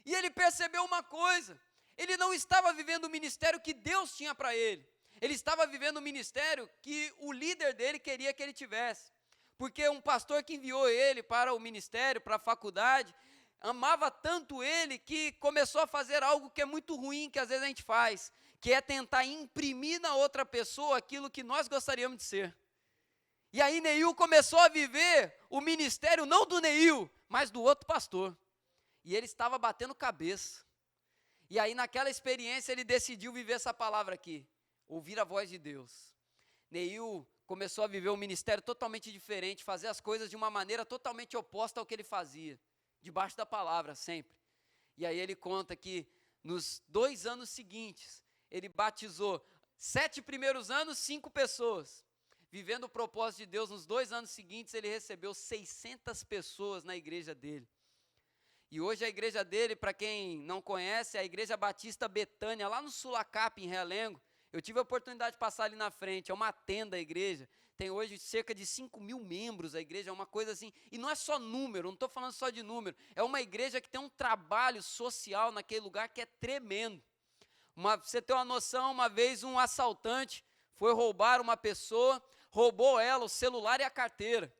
e ele percebeu uma coisa: ele não estava vivendo o ministério que Deus tinha para ele, ele estava vivendo o ministério que o líder dele queria que ele tivesse, porque um pastor que enviou ele para o ministério, para a faculdade, amava tanto ele que começou a fazer algo que é muito ruim, que às vezes a gente faz, que é tentar imprimir na outra pessoa aquilo que nós gostaríamos de ser. E aí Neil começou a viver o ministério não do Neil, mas do outro pastor, e ele estava batendo cabeça. E aí naquela experiência ele decidiu viver essa palavra aqui, ouvir a voz de Deus. Neil começou a viver um ministério totalmente diferente, fazer as coisas de uma maneira totalmente oposta ao que ele fazia, debaixo da palavra sempre. E aí ele conta que nos 2 anos seguintes, ele batizou 7 primeiros anos, 5 pessoas. Vivendo o propósito de Deus, nos 2 anos seguintes, ele recebeu 600 pessoas na igreja dele. E hoje a igreja dele, para quem não conhece, é a Igreja Batista Betânia, lá no Sulacap, em Realengo. Eu tive a oportunidade de passar ali na frente, é uma tenda a igreja, tem hoje cerca de 5.000 membros a igreja, é uma coisa assim, e não é só número, não estou falando só de número, é uma igreja que tem um trabalho social naquele lugar que é tremendo. Pra você ter uma noção, uma vez um assaltante foi roubar uma pessoa, roubou ela, o celular e a carteira.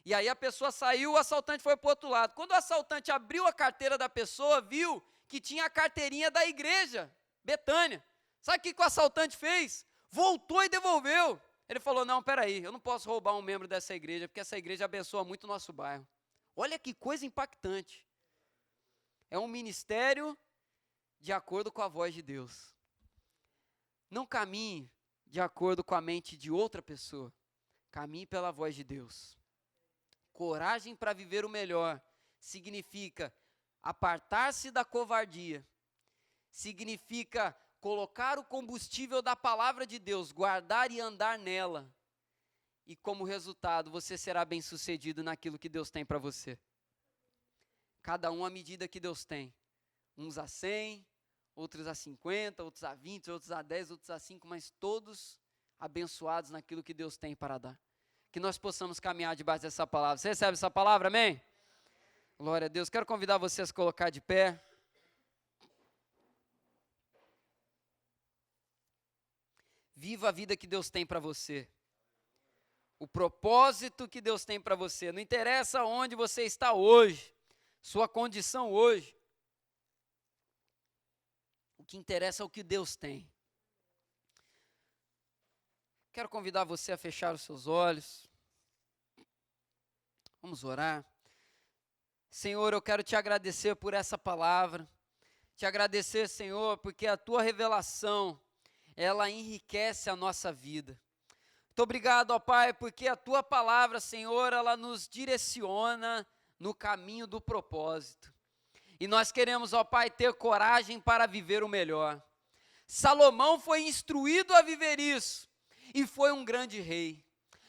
E aí a pessoa saiu, o assaltante foi para o outro lado. Quando o assaltante abriu a carteira da pessoa, viu que tinha a carteirinha da igreja, Betânia. Sabe o que o assaltante fez? Voltou e devolveu. Ele falou, não, peraí, eu não posso roubar um membro dessa igreja, porque essa igreja abençoa muito o nosso bairro. Olha que coisa impactante. É um ministério de acordo com a voz de Deus. Não caminhe de acordo com a mente de outra pessoa. Caminhe pela voz de Deus. Coragem para viver o melhor significa apartar-se da covardia. Significa colocar o combustível da palavra de Deus, guardar e andar nela. E como resultado, você será bem-sucedido naquilo que Deus tem para você. Cada um à medida que Deus tem. Uns a 100, outros a 50, outros a 20, outros a 10, outros a 5, mas todos abençoados naquilo que Deus tem para dar. Que nós possamos caminhar debaixo dessa palavra. Você recebe essa palavra, amém? Glória a Deus. Quero convidar você a se colocar de pé. Viva a vida que Deus tem para você. O propósito que Deus tem para você. Não interessa onde você está hoje, sua condição hoje. O que interessa é o que Deus tem. Quero convidar você a fechar os seus olhos. Vamos orar. Senhor, eu quero te agradecer por essa palavra. Te agradecer, Senhor, porque a tua revelação, ela enriquece a nossa vida. Muito obrigado, ó Pai, porque a tua palavra, Senhor, ela nos direciona no caminho do propósito. E nós queremos, ó Pai, ter coragem para viver o melhor. Salomão foi instruído a viver isso. E foi um grande rei.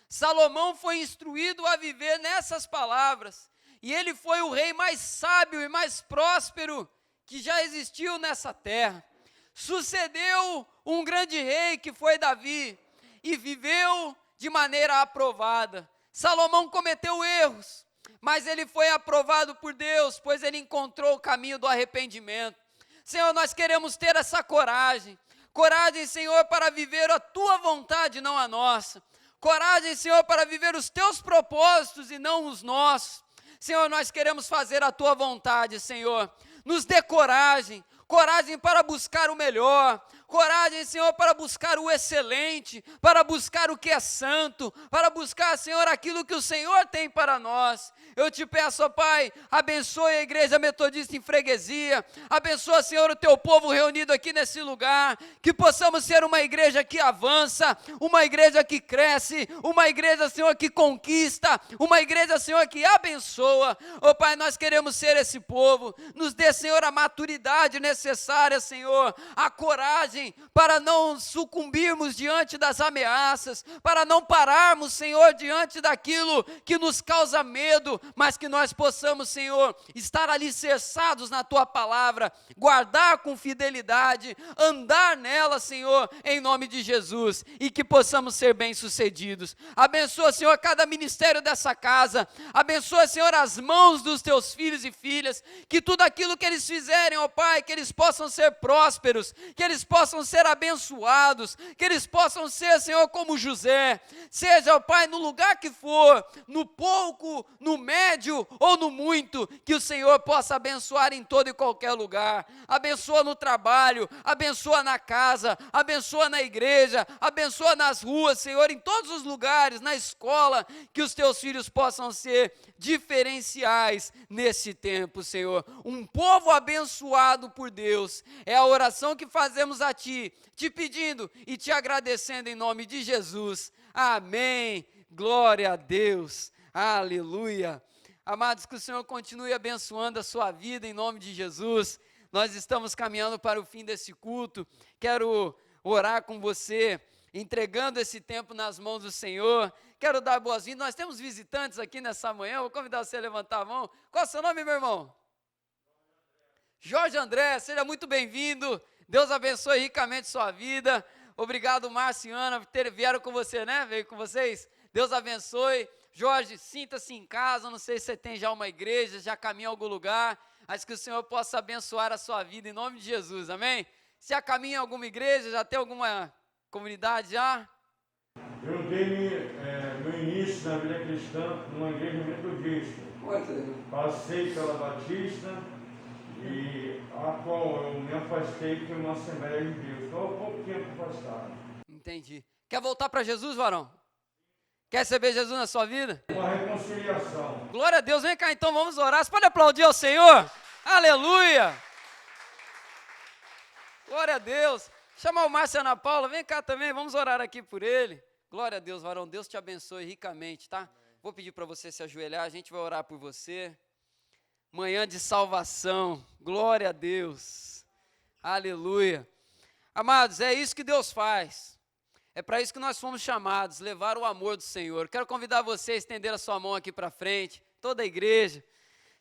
Salomão foi instruído a viver nessas palavras. E ele foi o rei mais sábio e mais próspero que já existiu nessa terra. Sucedeu um grande rei que foi Davi. E viveu de maneira aprovada. Salomão cometeu erros, mas ele foi aprovado por Deus, pois ele encontrou o caminho do arrependimento. Senhor, nós queremos ter essa coragem. Coragem, Senhor, para viver a tua vontade, não a nossa. Coragem, Senhor, para viver os teus propósitos e não os nossos. Senhor, nós queremos fazer a tua vontade, Senhor. Nos dê coragem, coragem para buscar o melhor. Coragem, Senhor, para buscar o excelente, para buscar o que é santo, para buscar, Senhor, aquilo que o Senhor tem para nós. Eu te peço, ó Pai, abençoe a Igreja Metodista em Freguesia, abençoa, Senhor, o teu povo reunido aqui nesse lugar, que possamos ser uma igreja que avança, uma igreja que cresce, uma igreja, Senhor, que conquista, uma igreja, Senhor, que abençoa. Ó Pai, nós queremos ser esse povo, nos dê, Senhor, a maturidade necessária, Senhor, a coragem, para não sucumbirmos diante das ameaças, para não pararmos, Senhor, diante daquilo que nos causa medo, mas que nós possamos, Senhor, estar alicerçados na Tua palavra, guardar com fidelidade, andar nela, Senhor, em nome de Jesus, e que possamos ser bem-sucedidos. Abençoa, Senhor, cada ministério dessa casa, abençoa, Senhor, as mãos dos Teus filhos e filhas, que tudo aquilo que eles fizerem, ó Pai, que eles possam ser prósperos, que eles possam ser abençoados, que eles possam ser, Senhor, como José, seja, ó Pai, no lugar que for, no pouco, no médio ou no muito, que o Senhor possa abençoar em todo e qualquer lugar. Abençoa no trabalho, abençoa na casa, abençoa na igreja, abençoa nas ruas, Senhor, em todos os lugares, na escola, que os teus filhos possam ser diferenciais nesse tempo, Senhor. Um povo abençoado por Deus, é a oração que fazemos a Ti, te pedindo e te agradecendo em nome de Jesus. Amém. Glória a Deus. Aleluia. Amados, que o Senhor continue abençoando a sua vida em nome de Jesus. Nós estamos caminhando para o fim desse culto. Quero orar com você, entregando esse tempo nas mãos do Senhor. Quero dar boas-vindas. Nós temos visitantes aqui nessa manhã. Vou convidar você a levantar a mão. Qual é o seu nome, meu irmão? Jorge André, seja muito bem-vindo. Deus abençoe ricamente sua vida. Obrigado, Márcio e Ana, vieram com você, né? Veio com vocês. Deus abençoe. Jorge, sinta-se em casa, não sei se você tem já uma igreja, já caminha em algum lugar, mas que o Senhor possa abençoar a sua vida em nome de Jesus, amém? Se já caminha em alguma igreja, já tem alguma comunidade já? Eu dei meu início na vida cristã numa igreja metodista. Passei pela Batista e a qual eu me afastei de uma Assembleia de Deus. Estou há pouco tempo afastado. Entendi. Quer voltar para Jesus, varão? Quer receber Jesus na sua vida? Uma reconciliação. Glória a Deus, vem cá então, vamos orar. Você pode aplaudir ao Senhor? Aleluia! Glória a Deus. Chamar o Márcio e a Ana Paula, vem cá também, vamos orar aqui por ele. Glória a Deus, varão, Deus te abençoe ricamente, tá? Vou pedir para você se ajoelhar, a gente vai orar por você. Manhã de salvação, glória a Deus. Aleluia. Amados, é isso que Deus faz. É para isso que nós fomos chamados, levar o amor do Senhor. Quero convidar você a estender a sua mão aqui para frente, toda a igreja.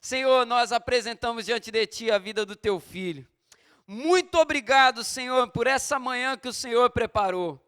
Senhor, nós apresentamos diante de Ti a vida do Teu Filho. Muito obrigado, Senhor, por essa manhã que o Senhor preparou.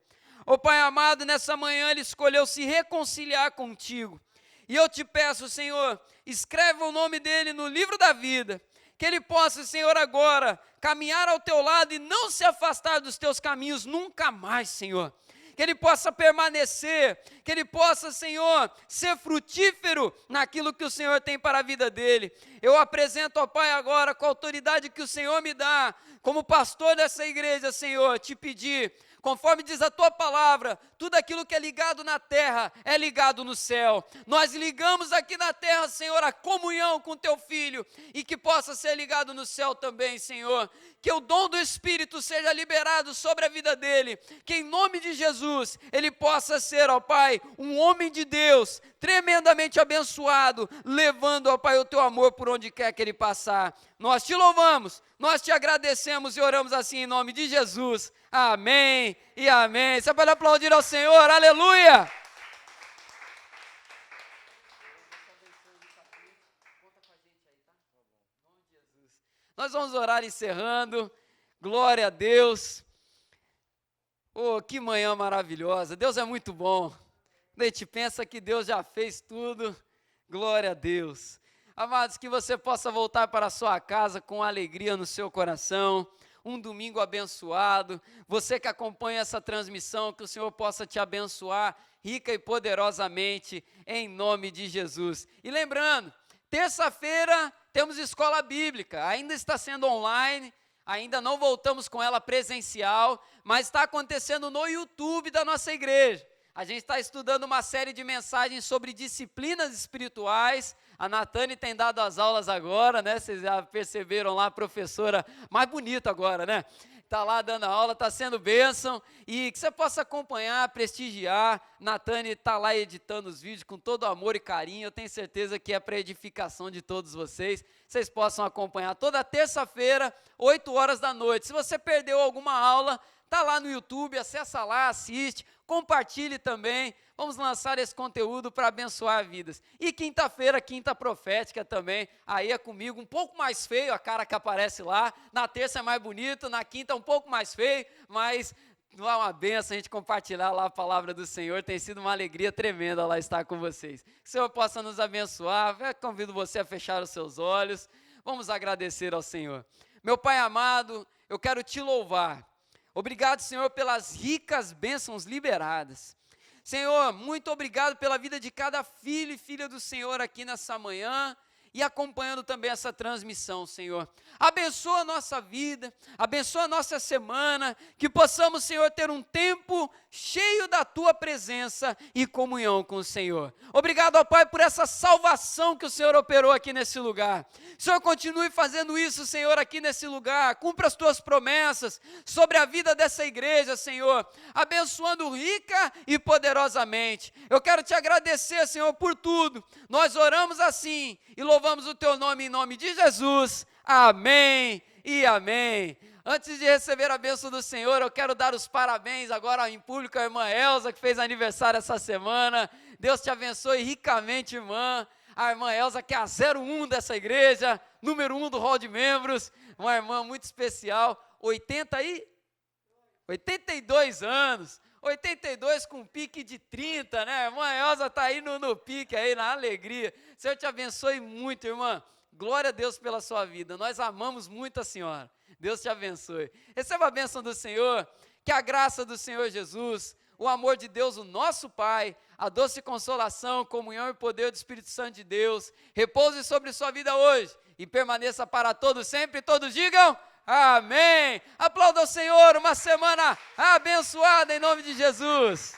Ó Pai amado, nessa manhã Ele escolheu se reconciliar contigo. E eu te peço, Senhor, escreve o nome dele no livro da vida. Que ele possa, Senhor, agora caminhar ao Teu lado e não se afastar dos Teus caminhos nunca mais, Senhor. Que ele possa permanecer, que ele possa, Senhor, ser frutífero naquilo que o Senhor tem para a vida dele. Eu apresento, ó Pai, agora, com a autoridade que o Senhor me dá, como pastor dessa igreja, Senhor, te pedir, conforme diz a Tua palavra, tudo aquilo que é ligado na terra é ligado no céu. Nós ligamos aqui na terra, Senhor, a comunhão com Teu Filho e que possa ser ligado no céu também, Senhor. Que o dom do Espírito seja liberado sobre a vida dele, que em nome de Jesus ele possa ser, ó Pai, um homem de Deus, tremendamente abençoado, levando, ó Pai, o Teu amor por onde quer que ele passar. Nós te louvamos, nós te agradecemos e oramos assim em nome de Jesus. Amém e amém. Você pode aplaudir ao Senhor, aleluia! Nós vamos orar encerrando, glória a Deus. Oh, que manhã maravilhosa, Deus é muito bom. Quando a gente pensa que Deus já fez tudo, glória a Deus. Amados, que você possa voltar para a sua casa com alegria no seu coração, um domingo abençoado. Você que acompanha essa transmissão, que o Senhor possa te abençoar rica e poderosamente, em nome de Jesus. E lembrando, terça-feira temos escola bíblica, ainda está sendo online, ainda não voltamos com ela presencial, mas está acontecendo no YouTube da nossa igreja. A gente está estudando uma série de mensagens sobre disciplinas espirituais. A Natane tem dado as aulas agora, né? Vocês já perceberam lá a professora mais bonita agora, né? Está lá dando aula, está sendo bênção, e que você possa acompanhar, prestigiar. Natane está lá editando os vídeos com todo amor e carinho, eu tenho certeza que é para edificação de todos vocês. Vocês possam acompanhar toda terça-feira, 8 horas da noite. Se você perdeu alguma aula, está lá no YouTube, acessa lá, assiste, compartilhe também. Vamos lançar esse conteúdo para abençoar vidas. E quinta-feira, quinta profética também, aí é comigo, um pouco mais feio a cara que aparece lá, na terça é mais bonito, na quinta é um pouco mais feio, mas é uma benção a gente compartilhar lá a palavra do Senhor, tem sido uma alegria tremenda lá estar com vocês. Que o Senhor possa nos abençoar, eu convido você a fechar os seus olhos, vamos agradecer ao Senhor. Meu Pai amado, eu quero te louvar. Obrigado, Senhor, pelas ricas bênçãos liberadas. Senhor, muito obrigado pela vida de cada filho e filha do Senhor aqui nessa manhã e acompanhando também essa transmissão, Senhor. Abençoa a nossa vida, abençoa a nossa semana, que possamos, Senhor, ter um tempo cheio da Tua presença e comunhão com o Senhor. Obrigado, ó Pai, por essa salvação que o Senhor operou aqui nesse lugar. Senhor, continue fazendo isso, Senhor, aqui nesse lugar. Cumpra as Tuas promessas sobre a vida dessa igreja, Senhor, abençoando rica e poderosamente. Eu quero Te agradecer, Senhor, por tudo. Nós oramos assim e louvamos o Teu nome em nome de Jesus. Amém e amém. Antes de receber a bênção do Senhor, eu quero dar os parabéns agora em público à irmã Elza, que fez aniversário essa semana. Deus te abençoe ricamente, irmã. A irmã Elza, que é a 01 dessa igreja, número 1 do hall de membros, uma irmã muito especial, 82 anos. 82 com pique de 30, né? Irmã Elza está aí no pique, aí na alegria. Senhor te abençoe muito, irmã. Glória a Deus pela sua vida. Nós amamos muito a senhora. Deus te abençoe. Receba a bênção do Senhor, que a graça do Senhor Jesus, o amor de Deus, o nosso Pai, a doce consolação, comunhão e poder do Espírito Santo de Deus, repouse sobre sua vida hoje e permaneça para todos sempre. Todos digam amém. Aplauda o Senhor, uma semana abençoada em nome de Jesus.